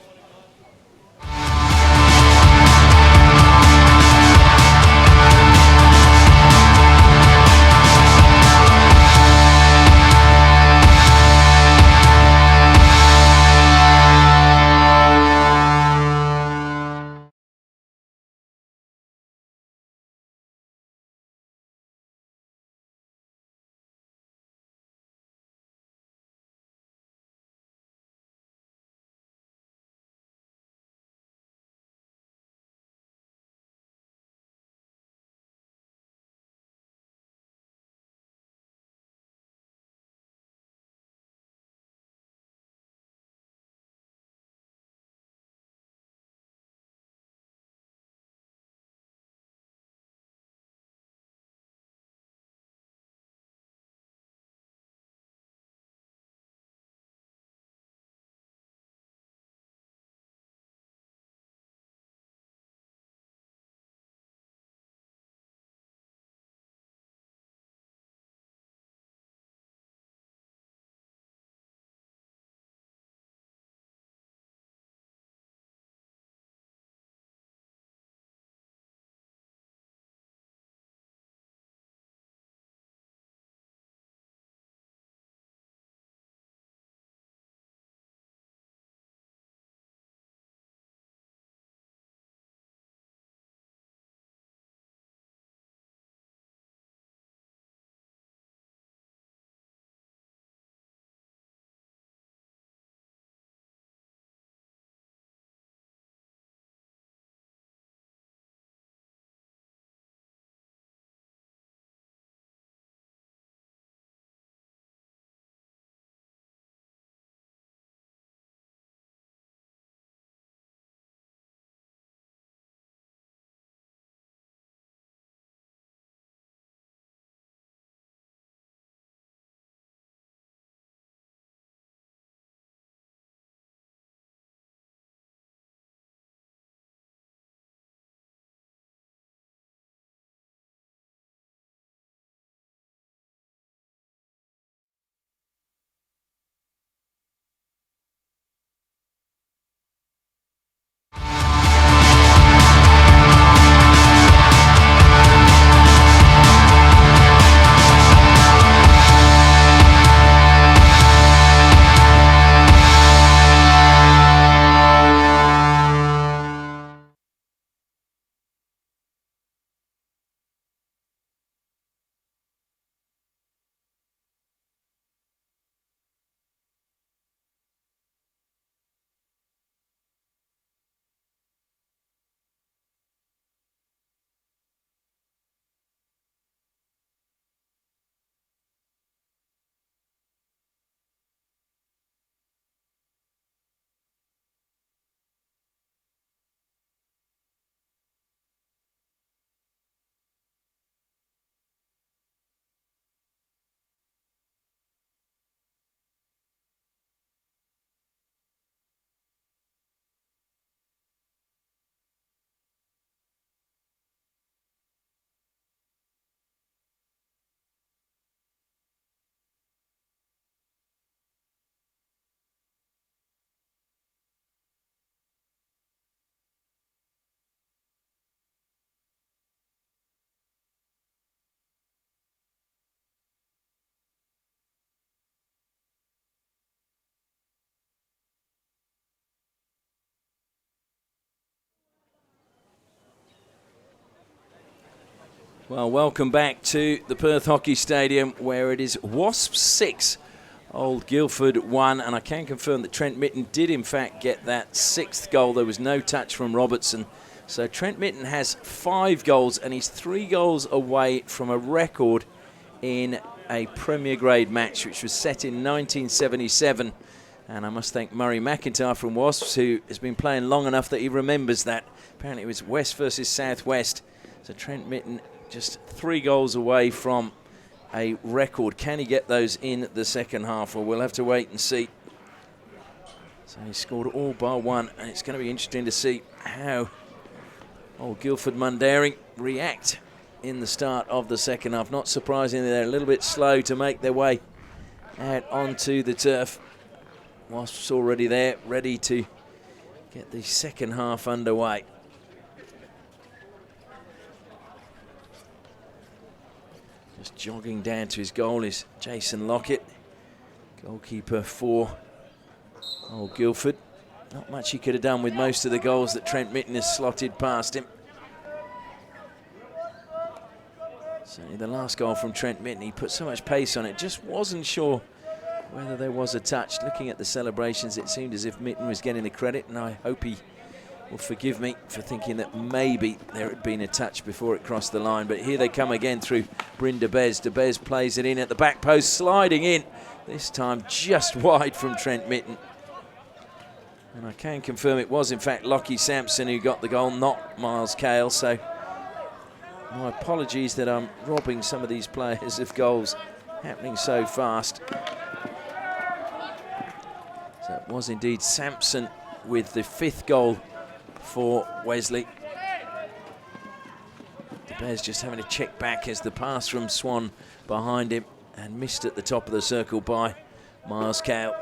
Well, welcome back to the Perth Hockey Stadium, where it is Wasps 6, Old Guildford 1, and I can confirm that Trent Mitten did in fact get that 6th goal. There was no touch from Robertson. So Trent Mitten has 5 goals, and he's 3 goals away from a record in a Premier Grade match, which was set in 1977. And I must thank Murray McIntyre from WASPS, who has been playing long enough that he remembers that. Apparently it was West versus Southwest. So Trent Mitten just 3 goals away from a record. Can he get those in the second half? Well, we'll have to wait and see. So he scored all bar 1, and it's going to be interesting to see how old Guildford Mundaring react in the start of the second half. Not surprisingly, they're a little bit slow to make their way out onto the turf. Wasps already there, ready to get the second half underway. Just jogging down to his goal is Jason Lockett, goalkeeper for old Guildford. Not much he could have done with most of the goals that Trent Mitten has slotted past him. Certainly the last goal from Trent Mitten, he put so much pace on it, just wasn't sure whether there was a touch. Looking at the celebrations, it seemed as if Mitten was getting the credit, and I hope he will forgive me for thinking that maybe there had been a touch before it crossed the line. But here they come again through Bryn Debez. Debez plays it in at the back post, sliding in, this time just wide from Trent Mitten. And I can confirm it was in fact Lockie Sampson who got the goal, not Miles Cale. So my apologies that I'm robbing some of these players of goals happening so fast. So it was indeed Sampson with the 5th goal for Wesley. The Bears just having to check back as the pass from Swan behind him and missed at the top of the circle by Miles Cale.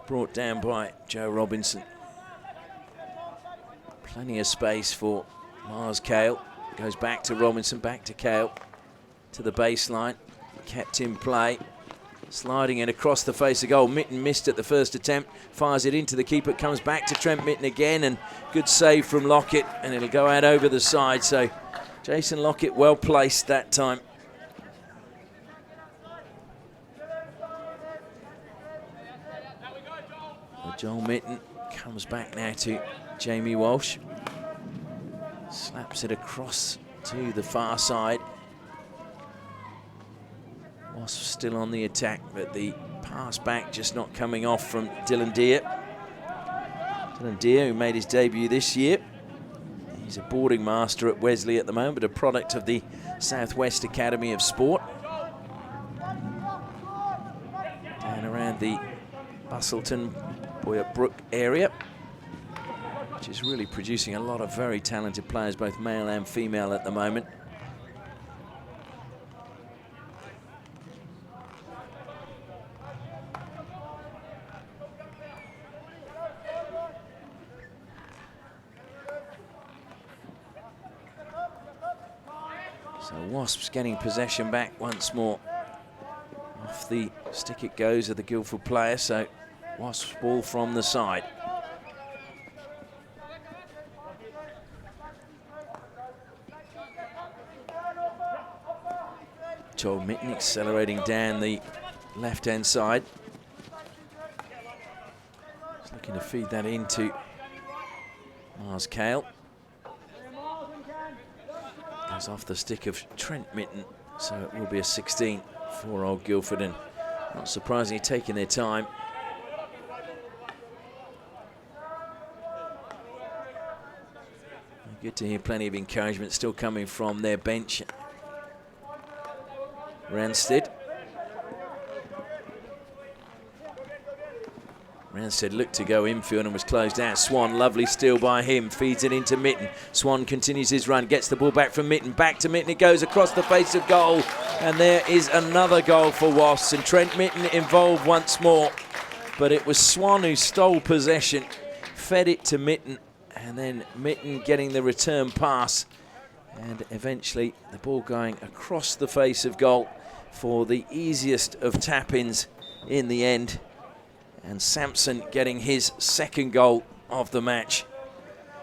Brought down by Joe Robinson. Plenty of space for Miles Cale. Goes back to Robinson, back to Cale. To the baseline. Kept in play. Sliding it across the face of goal. Mitten missed at the first attempt. Fires it into the keeper. Comes back to Trent Mitten again. And good save from Lockett. And it'll go out over the side. So Jason Lockett well placed that time. Joel Mitten comes back now to Jamie Walsh. Slaps it across to the far side. Wasps still on the attack, but the pass back just not coming off from Dylan Deere. Dylan Deere, who made his debut this year. He's a boarding master at Wesley at the moment, but a product of the Southwest Academy of Sport. Down around the Bustleton Boyett Brook area, which is really producing a lot of very talented players, both male and female at the moment. So Wasps getting possession back once more. Off the stick it goes of the Guildford player, so Wasps ball from the side. Joel Mitten accelerating down the left-hand side. He's looking to feed that into Miles Cale. Goes off the stick of Trent Mitten, so it will be a 16 for old Guildford, and not surprisingly taking their time. Good to hear plenty of encouragement still coming from their bench. Ransted. Ransted looked to go infield and was closed out. Swan, lovely steal by him, feeds it into Mitten. Swan continues his run, gets the ball back from Mitten. Back to Mitten, it goes across the face of goal. And there is another goal for Wasps, and Trent Mitten involved once more. But it was Swan who stole possession, fed it to Mitten, and then Mitten getting the return pass, and eventually the ball going across the face of goal for the easiest of tap-ins in the end, and Sampson getting his 2nd goal of the match.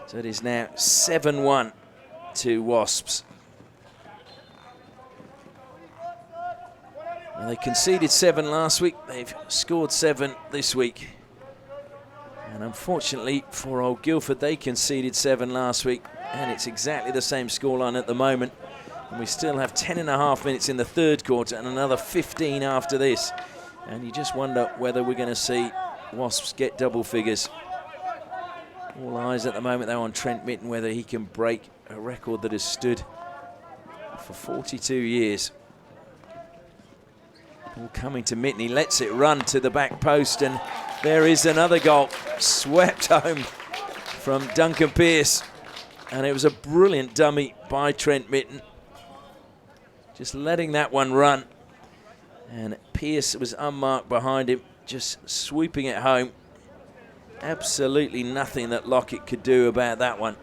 So it is now 7-1 to Wasps. Well, they conceded 7 last week. They've scored 7 this week. And unfortunately for Old Guildford, they conceded 7 last week. And it's exactly the same scoreline at the moment. And we still have 10.5 minutes in the third quarter and another 15 after this. And you just wonder whether we're going to see Wasps get double figures. All eyes at the moment, though, on Trent Mitten, whether he can break a record that has stood for 42 years. Ball coming to Mitten. He lets it run to the back post, and there is another goal. Swept home from Duncan Pearce. And it was a brilliant dummy by Trent Mitten. Just letting that one run. And Pearce was unmarked behind him, just sweeping it home. Absolutely nothing that Lockett could do about that one.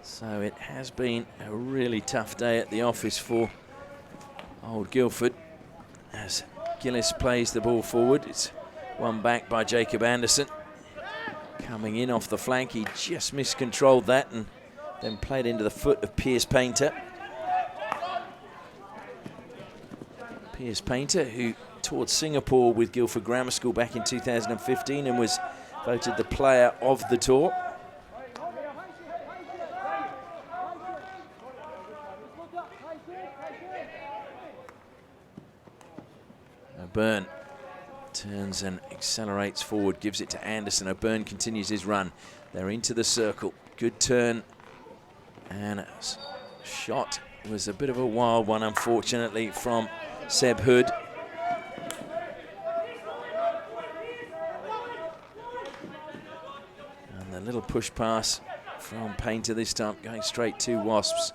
So it has been a really tough day at the office for Old Guildford as Gillis plays the ball forward. It's won back by Jacob Anderson. Coming in off the flank, he just miscontrolled that and then played into the foot of Piers Painter. Piers Painter, who toured Singapore with Guildford Grammar School back in 2015 and was voted the player of the tour. O'Byrne turns and accelerates forward, gives it to Anderson. O'Byrne continues his run. They're into the circle. Good turn. And a shot was a bit of a wild one, unfortunately, from Seb Hood. And the little push pass from Painter this time, going straight to Wasps.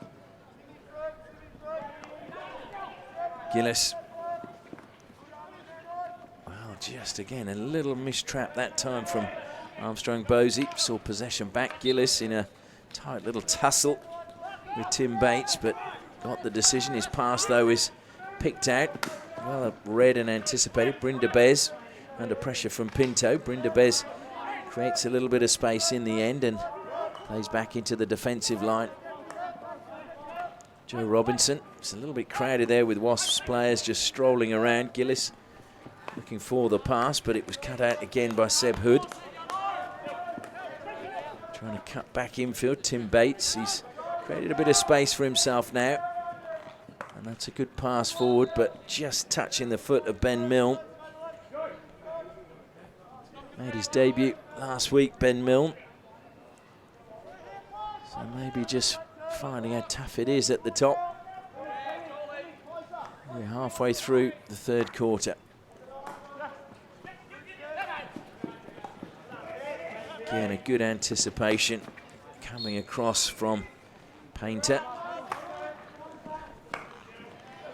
Gillis. Just again a little mistrap that time from Armstrong Bosey. Saw possession back. Gillis in a tight little tussle with Tim Bates, but got the decision. His pass though is picked out. Well read and anticipated. Brynda Bez under pressure from Pinto. Brynda Bez creates a little bit of space in the end and plays back into the defensive line. Joe Robinson. It's a little bit crowded there with Wasps players just strolling around. Gillis looking for the pass, but it was cut out again by Seb Hood. Trying to cut back infield. Tim Bates, he's created a bit of space for himself now. And that's a good pass forward, but just touching the foot of Ben Milne. Made his debut last week, Ben Milne. So maybe just finding how tough it is at the top. We're halfway through the third quarter. Again, a good anticipation coming across from Painter.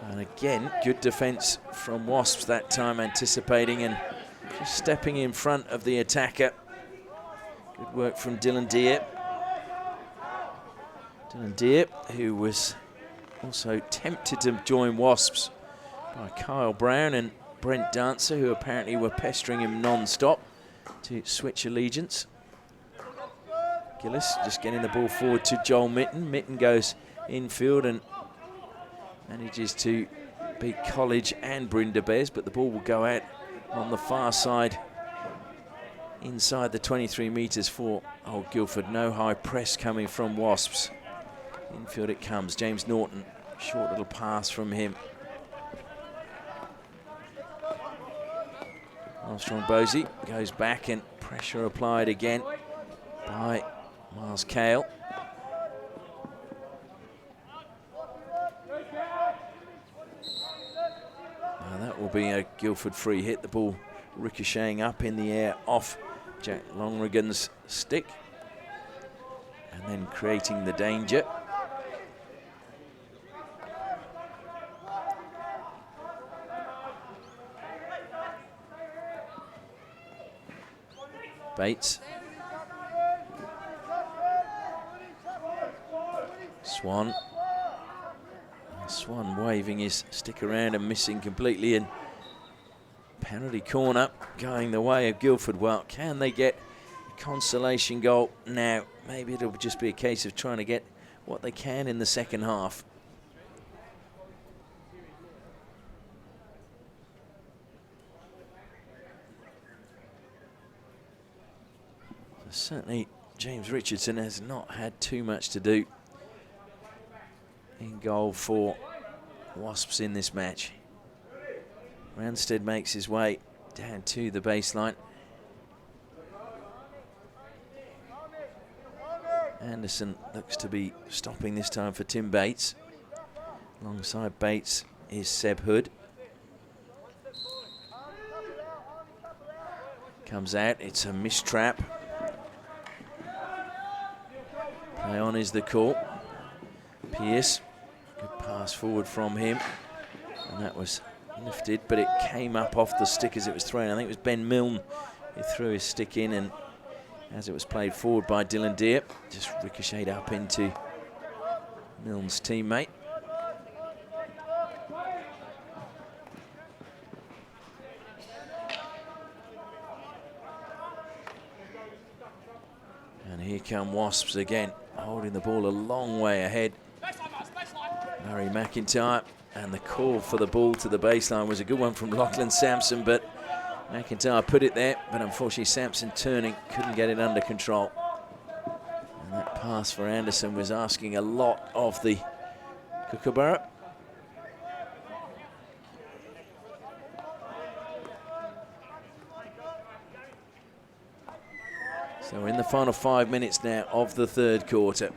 And again, good defence from Wasps that time, anticipating and just stepping in front of the attacker. Good work from Dylan Deere. Dylan Deere, who was also tempted to join Wasps by Kyle Brown and Brent Dancer, who apparently were pestering him non-stop to switch allegiance. Gillis just getting the ball forward to Joel Mitten. Mitten goes infield and manages to beat College and Brynda Bez, but the ball will go out on the far side inside the 23 metres for Old Guildford. No high press coming from Wasps. Infield it comes. James Norton, short little pass from him. Armstrong Bosey goes back and pressure applied again by Miles Cale. Now that will be a Guildford free hit. The ball ricocheting up in the air off Jack Longrigan's stick and then creating the danger. Bates. Swan. Swan waving his stick around and missing completely, and penalty corner going the way of Guildford. Well, can they get a consolation goal now? maybe it'll just be a case of trying to get what they can in the second half. So certainly James Richardson has not had too much to do in goal for Wasps in this match. Ranstead makes his way down to the baseline. Anderson looks to be stopping this time for Tim Bates. Alongside Bates is Seb Hood. Comes out, it's a mistrap. Play on is the call. Pearce, good pass forward from him. And that was lifted, but it came up off the stick as it was thrown. I think it was Ben Milne who threw his stick in, and as it was played forward by Dylan Deere, just ricocheted up into Milne's teammate. And here come Wasps again, holding the ball a long way ahead. Murray McIntyre, and the call for the ball to the baseline was a good one from Lachlan Sampson, but McIntyre put it there, but unfortunately Sampson turning, couldn't get it under control. And that pass for Anderson was asking a lot of the Kookaburra. So in the final 5 minutes now of the third quarter.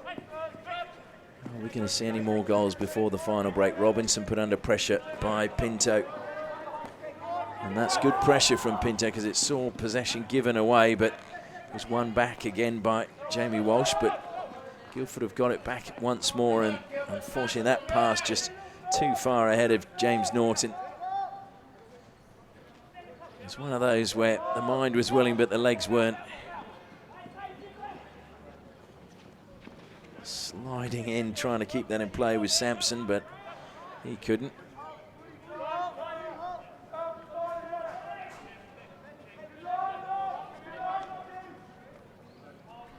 Are we going to see any more goals before the final break? Robinson put under pressure by Pinto. And that's good pressure from Pinto because it saw possession given away, but it was won back again by Jamie Walsh. But Guildford have got it back once more, and unfortunately that pass just too far ahead of James Norton. It's one of those where the mind was willing but the legs weren't. Sliding in, trying to keep that in play with Sampson, but he couldn't.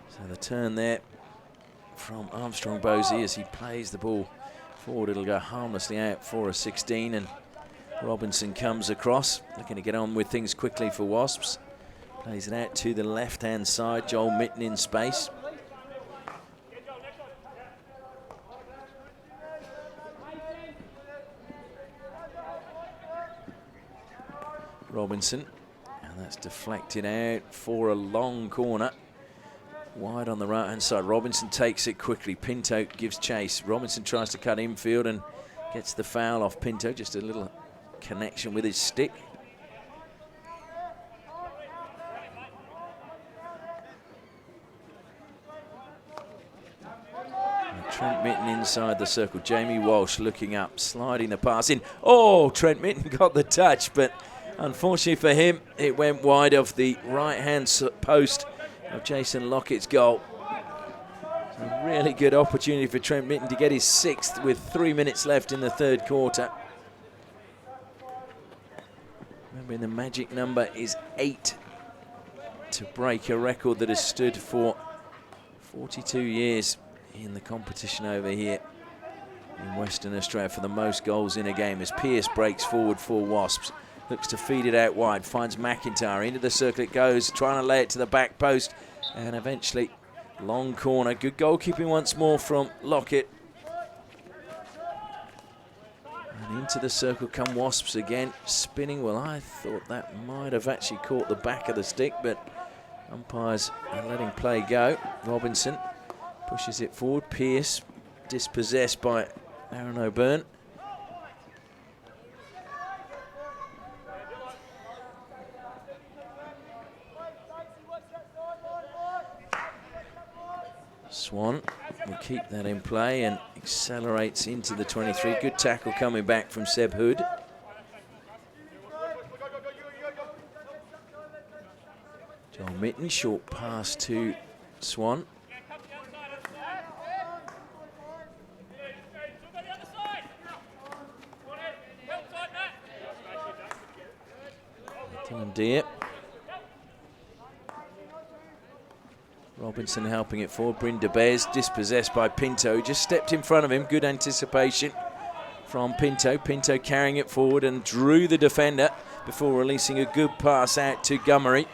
So the turn there from Armstrong Bosey as he plays the ball forward. It'll go harmlessly out for a 16, and Robinson comes across, looking to get on with things quickly for Wasps. Plays it out to the left-hand side. Joel Mitten in space. Robinson, and that's deflected out for a long corner. Wide on the right-hand side. Robinson takes it quickly. Pinto gives chase. Robinson tries to cut infield and gets the foul off Pinto. Just a little connection with his stick. And Trent Mitten inside the circle. Jamie Walsh looking up, sliding the pass in. Oh, Trent Mitten got the touch, but unfortunately for him, it went wide of the right-hand post of Jason Lockett's goal. A really good opportunity for Trent Mitten to get his 6th with 3 minutes left in the third quarter. Remembering the magic number is 8 to break a record that has stood for 42 years in the competition over here in Western Australia for the most goals in a game, as Pearce breaks forward for Wasps. Looks to feed it out wide, finds McIntyre, into the circle it goes, trying to lay it to the back post, and eventually long corner. Good goalkeeping once more from Lockett. And into the circle come Wasps again, spinning. Well, I thought that might have actually caught the back of the stick, but umpires are letting play go. Robinson pushes it forward. Pearce dispossessed by Aaron O'Byrne. Swan will keep that in play and accelerates into the 23. Good tackle coming back from Seb Hood. Joel Mitten, short pass to Swan. Dylan Deere. Robinson helping it forward. Bryn de Beers dispossessed by Pinto. Just stepped in front of him. Good anticipation from Pinto. Pinto carrying it forward and drew the defender before releasing a good pass out to Gummery.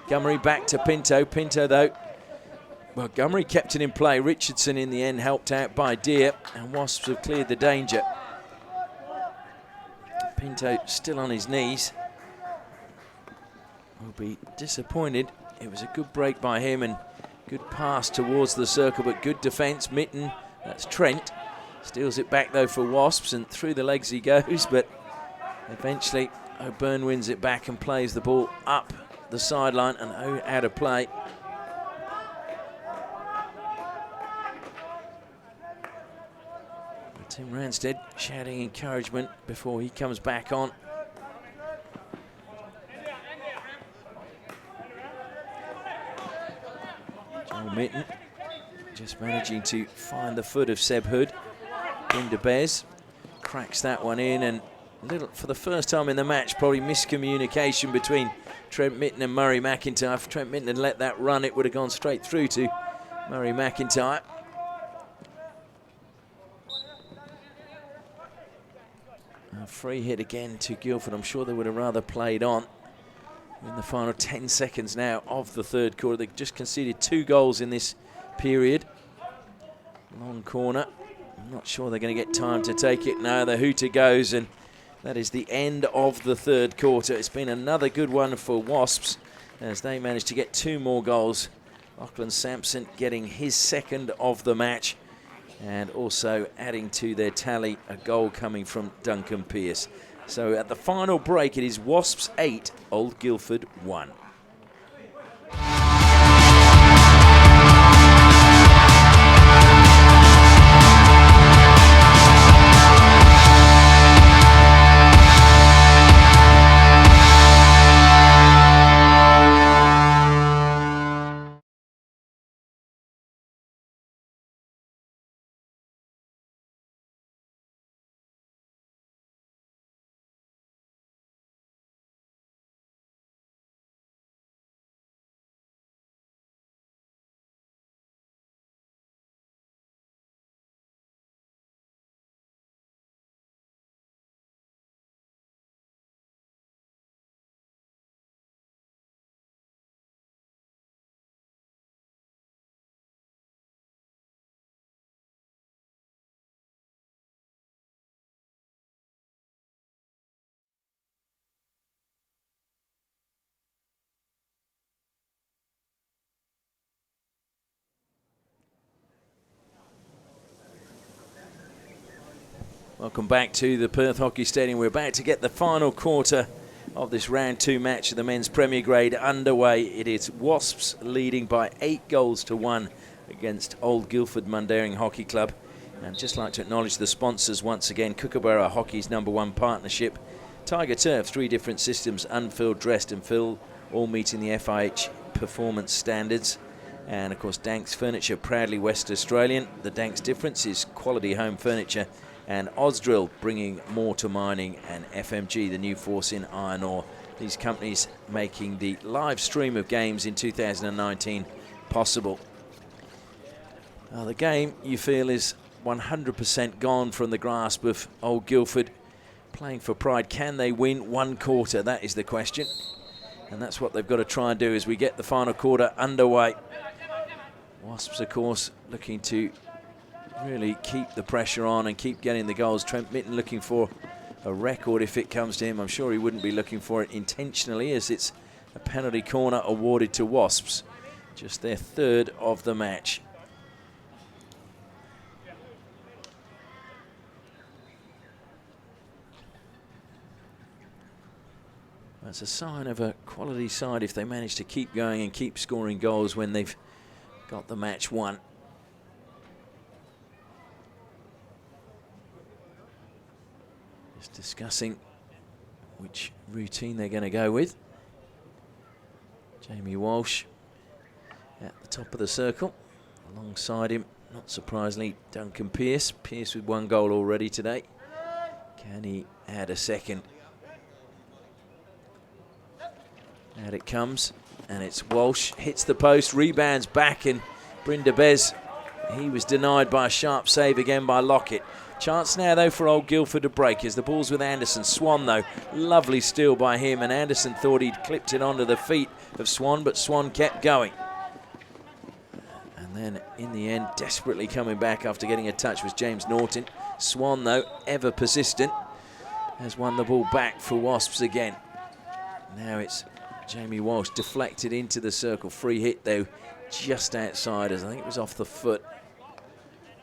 Gummery back to Pinto. Pinto, though, well, Gummery kept it in play. Richardson in the end helped out by Deere, and Wasps have cleared the danger. Pinto still on his knees. Will be disappointed. It was a good break by him and good pass towards the circle, but good defence. Mitten, that's Trent, steals it back though for Wasps, and through the legs he goes, but eventually O'Byrne wins it back and plays the ball up the sideline and out of play. Tim Ranstead shouting encouragement before he comes back on. Joel Mitten just managing to find the foot of Seb Hood. Bryn de Beers cracks that one in, and for the first time in the match, probably miscommunication between Trent Mitten and Murray McIntyre. If Trent Mitten had let that run, it would have gone straight through to Murray McIntyre. A free hit again to Guildford. I'm sure they would have rather played on. In the final 10 seconds now of the third quarter. They've just conceded 2 goals in this period. Long corner. I'm not sure they're going to get time to take it now. The hooter goes, and that is the end of the third quarter. It's been another good one for Wasps as they managed to get 2 more goals. Lachlan Sampson getting his second of the match, and also adding to their tally a goal coming from Duncan Pearce. So at the final break, it is Wasps 8, Old Guildford 1. Welcome back to the Perth Hockey Stadium. We're about to get the final quarter of this round 2 match of the men's Premier Grade underway. It is Wasps leading by 8 goals to 1 against Old Guildford Mundaring Hockey Club. And I'd just like to acknowledge the sponsors once again. Kookaburra Hockey's #1 partnership. Tiger Turf, 3 different systems, unfilled, dressed and filled, all meeting the FIH performance standards. And of course Danks Furniture, proudly West Australian. The Danks difference is quality home furniture. And Ausdrill bringing more to mining, and FMG, the new force in iron ore. These companies making the live stream of games in 2019 possible. The game, you feel, is 100% gone from the grasp of Old Guildford. Playing for pride. Can they win 1 quarter? That is the question. And that's what they've got to try and do as we get the final quarter underway. Wasps, of course, looking to really keep the pressure on and keep getting the goals. Trent Mitten looking for a record if it comes to him. I'm sure he wouldn't be looking for it intentionally, as it's a penalty corner awarded to Wasps. Just their 3rd of the match. That's a sign of a quality side if they manage to keep going and keep scoring goals when they've got the match won. Just discussing which routine they're going to go with. Jamie Walsh at the top of the circle. Alongside him, not surprisingly, Duncan Pearce. Pearce with 1 goal already today. Can he add a second? Out it comes, And it's Walsh, hits the post, rebounds back, and Bryn Bez, he was denied by a sharp save again by Lockett. Chance now, though, for old Guildford to break as the ball's with Anderson. Swan, though, lovely steal by him, and Anderson thought he'd clipped it onto the feet of Swan, but Swan kept going. And then, in the end, desperately coming back after getting a touch was James Norton. Swan, though, ever persistent, has won the ball back for Wasps again. Now it's Jamie Walsh deflected into the circle. Free hit, though, just outside, as I think it was off the foot.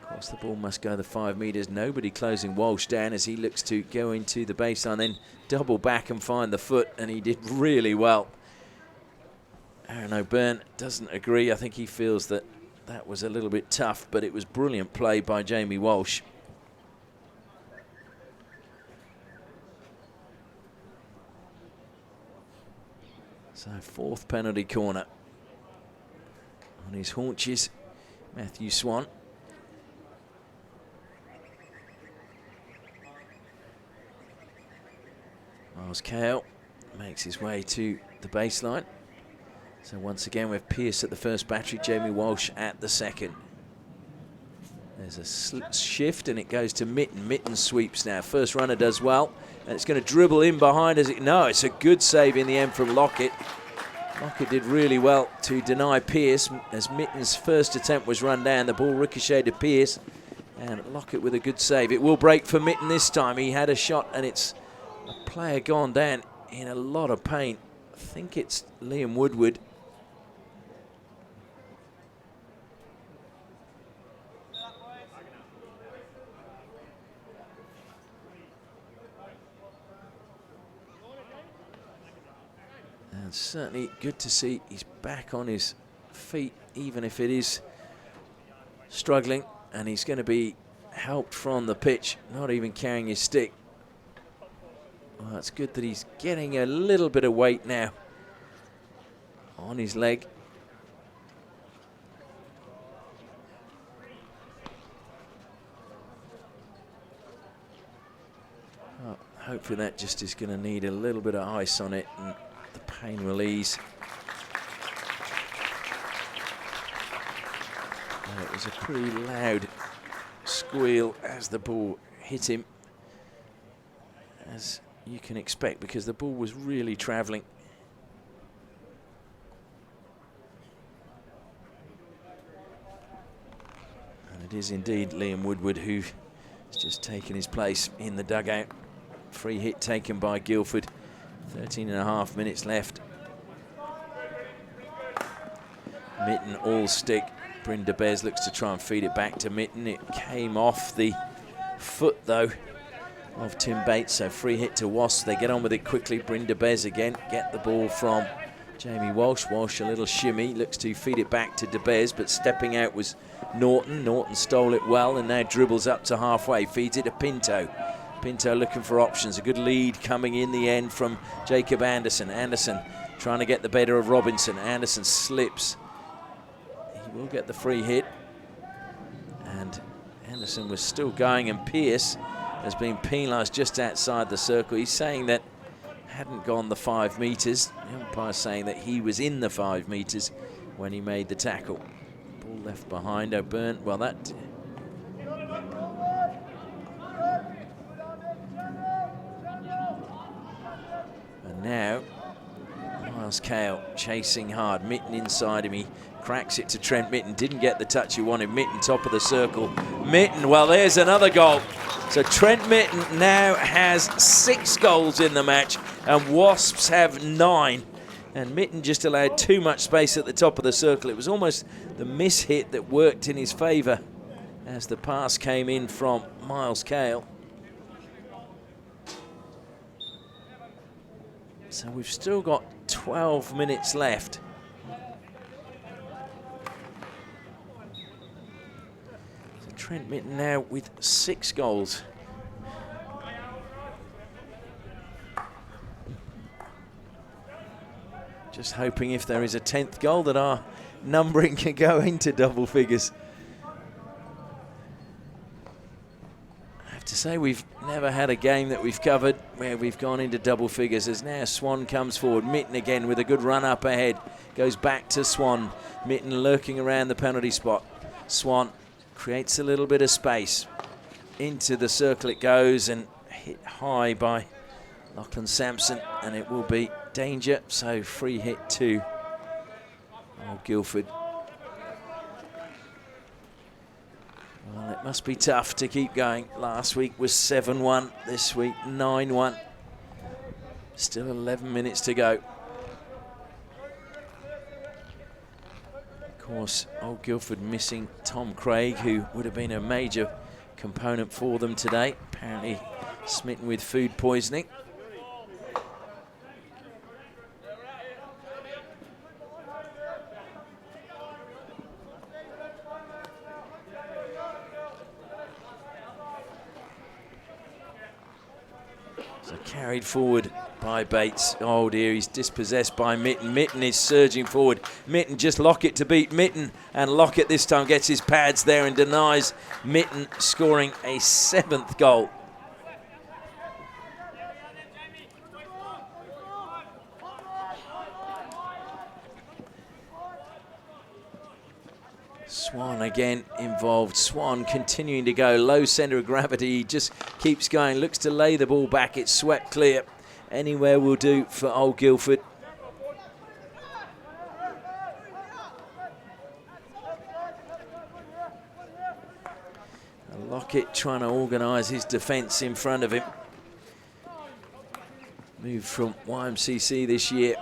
Of course, the ball must go the 5 metres. Nobody closing Walsh down as he looks to go into the baseline, then double back and find the foot, and he did really well. Aaron O'Byrne doesn't agree. I think he feels that that was a little bit tough, but it was brilliant play by Jamie Walsh. So, fourth penalty corner. On his haunches, Matthew Swan. Miles Cale makes his way to the baseline. So once again we have Pearce at the first battery, Jamie Walsh at the second. There's a shift and it goes to Mitten. Mitten sweeps now. First runner does well, and it's going to dribble in behind as it. No, it's a good save in the end from Lockett. Lockett did really well to deny Pearce as Mitten's first attempt was run down. The ball ricocheted to Pearce, and Lockett with a good save. It will break for Mitten this time. He had a shot, and it's a player gone down in a lot of pain. I think it's Liam Woodward. And certainly good to see he's back on his feet, even if it is struggling, and he's going to be helped from the pitch, not even carrying his stick. Well, it's good that he's getting a little bit of weight now on his leg. Oh, hopefully that just is going to need a little bit of ice on it and the pain will ease. It was a pretty loud squeal as the ball hit him, as you can expect, because the ball was really travelling. And it is indeed Liam Woodward who has just taken his place in the dugout. Free hit taken by Guildford. 13.5 minutes left. Mitten all stick. Bryn Bez looks to try and feed it back to Mitten. It came off the foot though of Tim Bates, so free hit to Wasps. They get on with it quickly. Bryn Bez again, get the ball from Jamie Walsh. Walsh a little shimmy, looks to feed it back to DeBez, but stepping out was Norton. Norton stole it well and now dribbles up to halfway, feeds it to Pinto. Pinto looking for options. A good lead coming in the end from Jacob Anderson. Anderson trying to get the better of Robinson. Anderson slips. He will get the free hit. And Anderson was still going, and Pearce has been penalised just outside the circle. He's saying that hadn't gone the 5 metres. The umpire saying that he was in the 5 metres when he made the tackle. Ball left behind. O'Byrne, well, that... And now, Miles Cale chasing hard. Mitten inside him. He cracks it to Trent Mitten. Didn't get the touch he wanted. Mitten top of the circle. Mitten, well, there's another goal. So Trent Mitten now has 6 goals in the match, and Wasps have 9. And Mitten just allowed too much space at the top of the circle. It was almost the miss hit that worked in his favour as the pass came in from Miles Cale. So we've still got 12 minutes left. So Trent Mitten now with 6 goals. Just hoping if there is a 10th goal that our numbering can go into double figures. I have to say we've never had a game that we've covered where we've gone into double figures. As now Swan comes forward. Mitten again with a good run up ahead. Goes back to Swan. Mitten lurking around the penalty spot. Swan creates a little bit of space. Into the circle it goes and hit high by Lachlan Sampson, and it will be danger. So free hit to Guildford. Well, it must be tough to keep going. Last week was 7-1, this week 9-1. Still 11 minutes to go. Of course, Old Guildford missing Tom Craig, who would have been a major component for them today. Apparently smitten with food poisoning. Carried forward by Bates. Oh dear, he's dispossessed by Mitten. Mitten is surging forward. Mitten, just Lockett to beat Mitten. And Lockett this time gets his pads there and denies Mitten scoring a 7th goal. Swan again involved. Swan continuing to go. Low centre of gravity. He just keeps going. Looks to lay the ball back. It's swept clear. Anywhere will do for Old Guildford. Lockett trying to organise his defence in front of him. Moved from YMCC this year.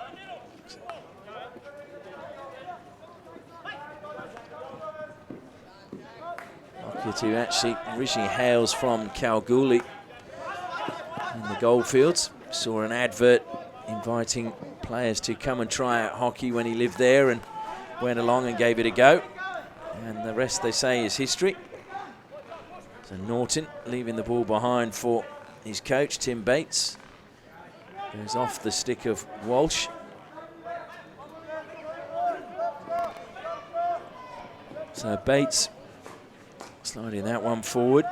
Who actually originally hails from Kalgoorlie in the goldfields. Saw an advert inviting players to come and try out hockey when he lived there, and went along and gave it a go. And the rest, they say, is history. So Norton leaving the ball behind for his coach, Tim Bates. Goes off the stick of Walsh. So Bates sliding that one forward.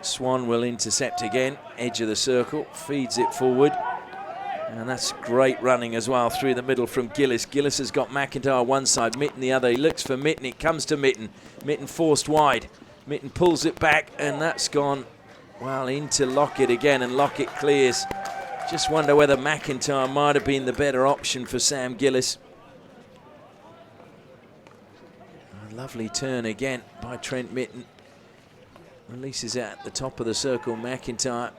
Swan will intercept again, edge of the circle, feeds it forward. And that's great running as well through the middle from Gillis. Gillis has got McIntyre one side, Mitten the other. He looks for Mitten, it comes to Mitten. Mitten forced wide. Mitten pulls it back, and that's gone, well, into Lockett again, and Lockett clears. Just wonder whether McIntyre might have been the better option for Sam Gillis. Lovely turn again by Trent Mitten. Releases it at the top of the circle, McIntyre.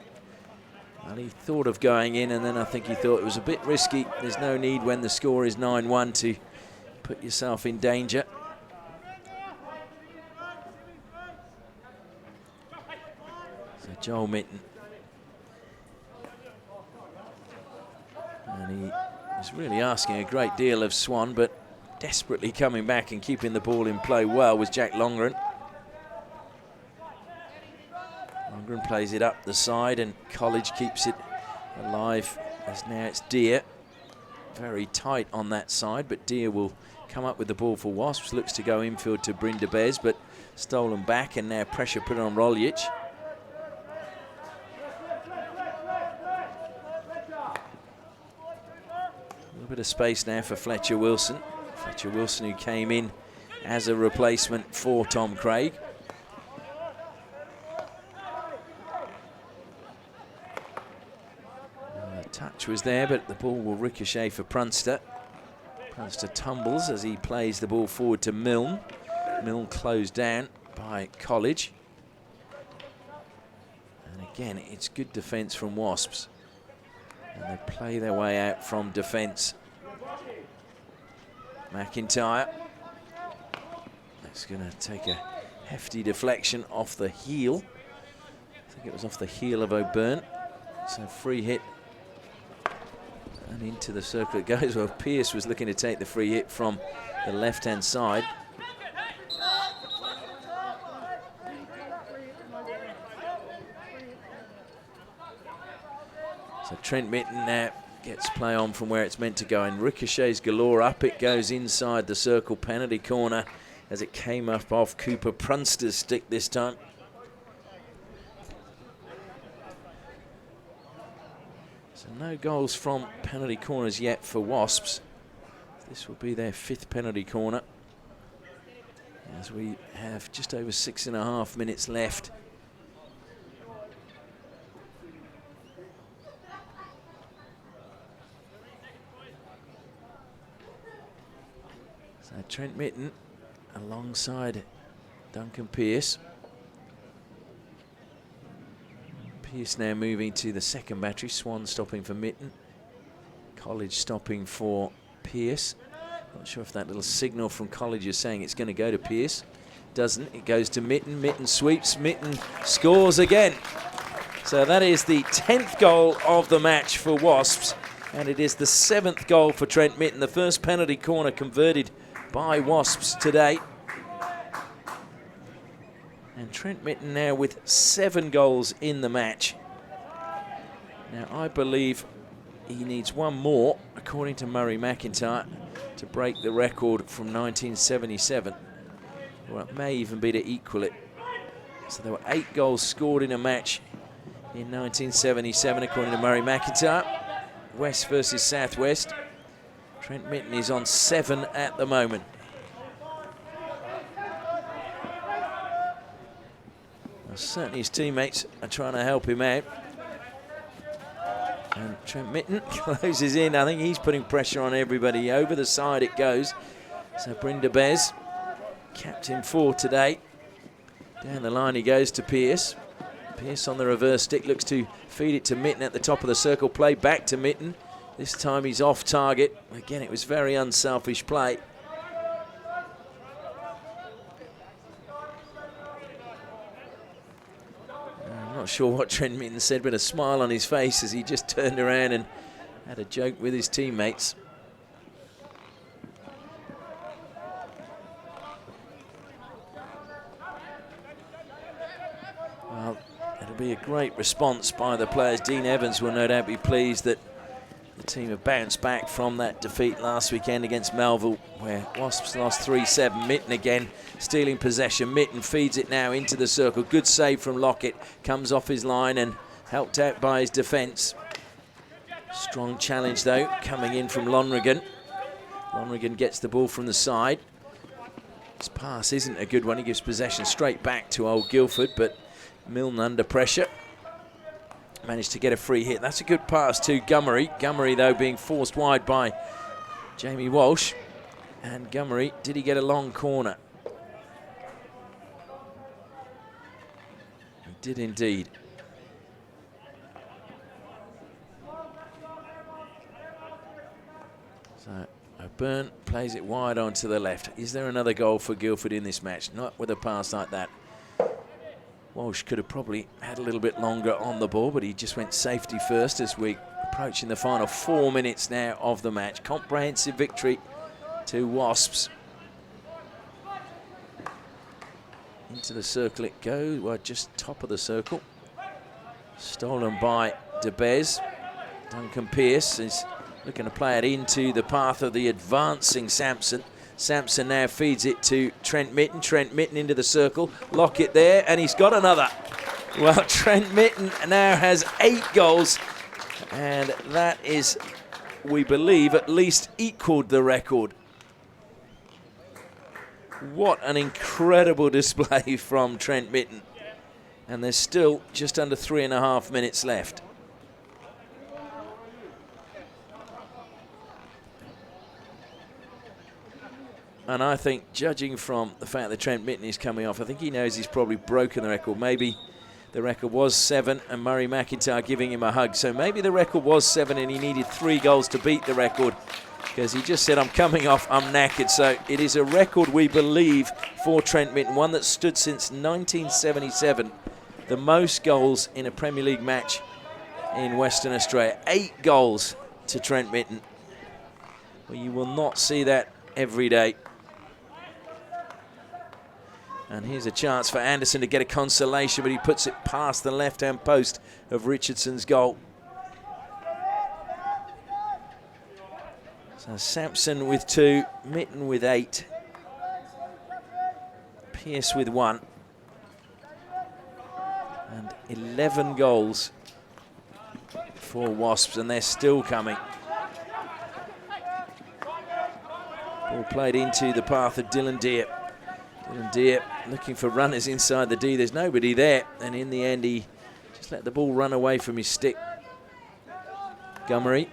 Well, he thought of going in, and then I think he thought it was a bit risky. There's no need when the score is 9-1 to put yourself in danger. So Joel Mitten. And he was really asking a great deal of Swan, but desperately coming back and keeping the ball in play well was Jack Longren. Longren plays it up the side, and College keeps it alive as now it's Deere. Very tight on that side, but Deere will come up with the ball for Wasps. Looks to go infield to Brynda Bez, but stolen back, and now pressure put on Roljic. A little bit of space now for Fletcher Wilson. Fletcher Wilson, who came in as a replacement for Tom Craig. The touch was there, but the ball will ricochet for Prunster. Prunster tumbles as he plays the ball forward to Milne. Milne closed down by College. And again, it's good defence from Wasps. And they play their way out from defence. McIntyre. That's going to take a hefty deflection off the heel. I think it was off the heel of O'Byrne. So free hit. And into the circle it goes. Well, Pearce was looking to take the free hit from the left-hand side. So Trent Mitten now gets play on from where it's meant to go, and ricochets galore. Up it goes inside the circle penalty corner as it came up off Cooper Prunster's stick this time. No goals from penalty corners yet for Wasps. This will be their 5th penalty corner, as we have just over 6.5 minutes left. So Trent Mitten alongside Duncan Pearce. Pearce now moving to the second battery. Swan stopping for Mitten. College stopping for Pearce. Not sure if that little signal from College is saying it's going to go to Pearce. Doesn't. It goes to Mitten. Mitten sweeps. Mitten scores again. So that is the 10th goal of the match for Wasps. And it is the 7th goal for Trent Mitten. The first penalty corner converted by Wasps today. And Trent Mitten now with 7 goals in the match. Now I believe he needs one more, according to Murray McIntyre, to break the record from 1977. Or it may even be to equal it. So there were 8 goals scored in a match in 1977, according to Murray McIntyre. West versus Southwest. Trent Mitten is on 7 at the moment. Well, certainly his teammates are trying to help him out. And Trent Mitten closes in. I think he's putting pressure on everybody. Over the side it goes. So Brynn Bez, captain for today. Down the line he goes to Pearce. Pearce on the reverse stick, looks to feed it to Mitten at the top of the circle. Play back to Mitten. This time he's off target. Again, it was very unselfish play. I'm not sure what Trent Mitten said, but a smile on his face as he just turned around and had a joke with his teammates. Well, it'll be a great response by the players. Dean Evans will no doubt be pleased that the team have bounced back from that defeat last weekend against Melville, where Wasps lost 3-7. Mitten again stealing possession. Mitten feeds it now into the circle. Good save from Lockett. Comes off his line and helped out by his defence. Strong challenge though coming in from Lonrigan. Lonrigan gets the ball from the side. His pass isn't a good one. He gives possession straight back to old Guildford, but Milne under pressure. Managed to get a free hit. That's a good pass to Gummery. Gummery, though, being forced wide by Jamie Walsh. And Gummery, did he get a long corner? He did indeed. So O'Byrne plays it wide onto the left. Is there another goal for Guildford in this match? Not with a pass like that. Walsh could have probably had a little bit longer on the ball, but he just went safety first as we're approaching the final 4 minutes now of the match. Comprehensive victory to Wasps. Into the circle it goes, well, just top of the circle. Stolen by DeBez. Duncan Pearce is looking to play it into the path of the advancing Sampson. Sampson now feeds it to Trent Mitten. Trent Mitten into the circle. Lockett there, and he's got another. Well, Trent Mitten now has 8 goals, and that is, we believe, at least equalled the record. What an incredible display from Trent Mitten. And there's still just under 3.5 minutes left. And I think, judging from the fact that Trent Mitten is coming off, I think he knows he's probably broken the record. Maybe the record was 7 and Murray McIntyre giving him a hug. So maybe the record was 7 and he needed 3 goals to beat the record, because he just said, I'm coming off, I'm knackered. So it is a record, we believe, for Trent Mitten, one that stood since 1977. The most goals in a Premier League match in Western Australia. 8 goals to Trent Mitten. Well, you will not see that every day. And here's a chance for Anderson to get a consolation, but he puts it past the left-hand post of Richardson's goal. So Sampson with 2, Mitten with 8, Pearce with 1. And 11 goals for Wasps, and they're still coming. Ball played into the path of Dylan Deere. Dylan Deere looking for runners inside the D. There's nobody there, and in the end he just let the ball run away from his stick. Montgomery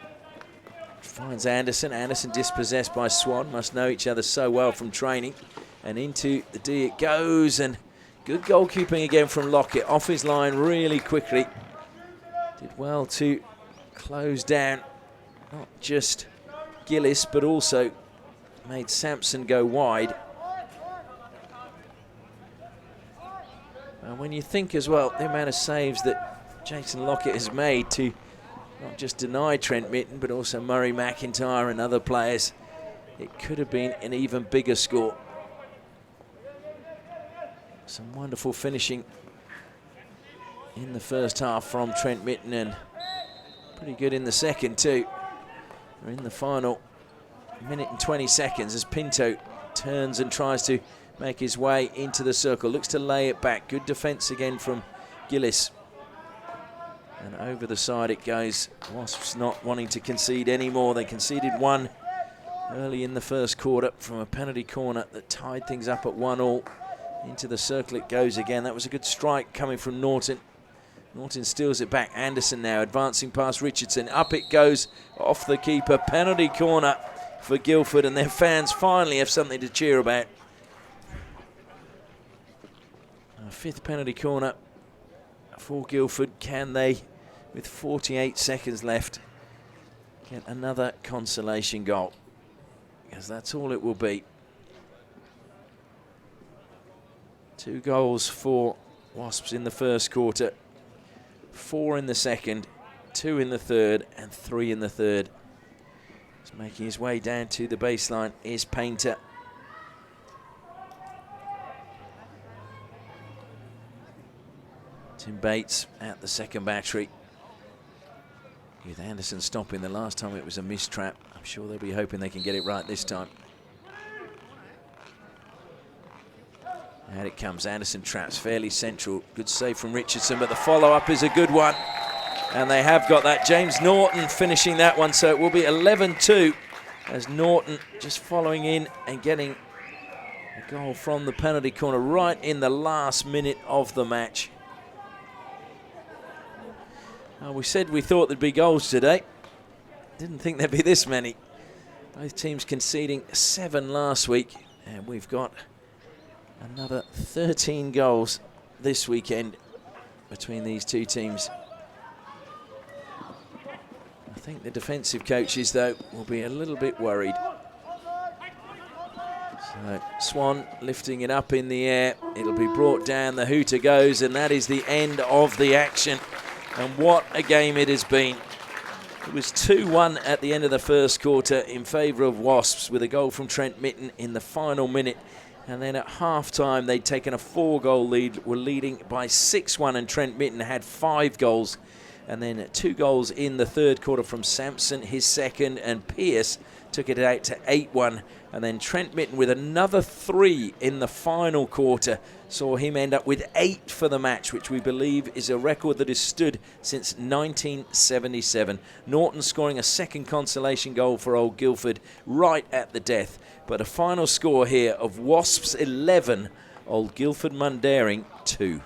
finds Anderson. Anderson dispossessed by Swan. Must know each other so well from training. And into the D it goes, and good goalkeeping again from Lockett. Off his line really quickly. Did well to close down not just Gillis, but also made Sampson go wide. And when you think as well the amount of saves that Jason Lockett has made to not just deny Trent Mitten, but also Murray McIntyre and other players, it could have been an even bigger score. Some wonderful finishing in the first half from Trent Mitten, and pretty good in the second too. We're in the final minute and 20 seconds as Pinto turns and tries to make his way into the circle. Looks to lay it back. Good defence again from Gillis. And over the side it goes. Wasps not wanting to concede anymore. They conceded one early in the first quarter from a penalty corner that tied things up at 1-1. Into the circle it goes again. That was a good strike coming from Norton. Norton steals it back. Anderson now advancing past Richardson. Up it goes off the keeper. Penalty corner for Guildford, and their fans finally have something to cheer about. A fifth penalty corner for Guildford. Can they, with 48 seconds left, get another consolation goal? Because that's all it will be. 2 goals for Wasps in the first quarter, 4 in the second, 2 in the third, and 3 in the third. He's making his way down to the baseline is Painter. Tim Bates at the second battery. With Anderson stopping the last time it was a mistrap. I'm sure they'll be hoping they can get it right this time. And it comes. Anderson traps fairly central. Good save from Richardson, but the follow-up is a good one. And they have got that. James Norton finishing that one, so it will be 11-2 as Norton just following in and getting a goal from the penalty corner right in the last minute of the match. We said we thought there'd be goals today. Didn't think there'd be this many. Both teams conceding 7 last week, and we've got another 13 goals this weekend between these two teams. I think the defensive coaches, though, will be a little bit worried. So Swan lifting it up in the air. It'll be brought down. The hooter goes, and that is the end of the action. And what a game it has been. It was 2-1 at the end of the first quarter in favour of Wasps, with a goal from Trent Mitten in the final minute. And then at half-time, they'd taken a 4-goal lead, were leading by 6-1, and Trent Mitten had 5 goals. And then 2 goals in the third quarter from Sampson, his second, and Pearce took it out to 8-1. And then Trent Mitten with another 3 in the final quarter saw him end up with 8 for the match, which we believe is a record that has stood since 1977. Norton scoring a second consolation goal for Old Guildford right at the death. But a final score here of Wasps 11, Old Guildford Mundaring 2.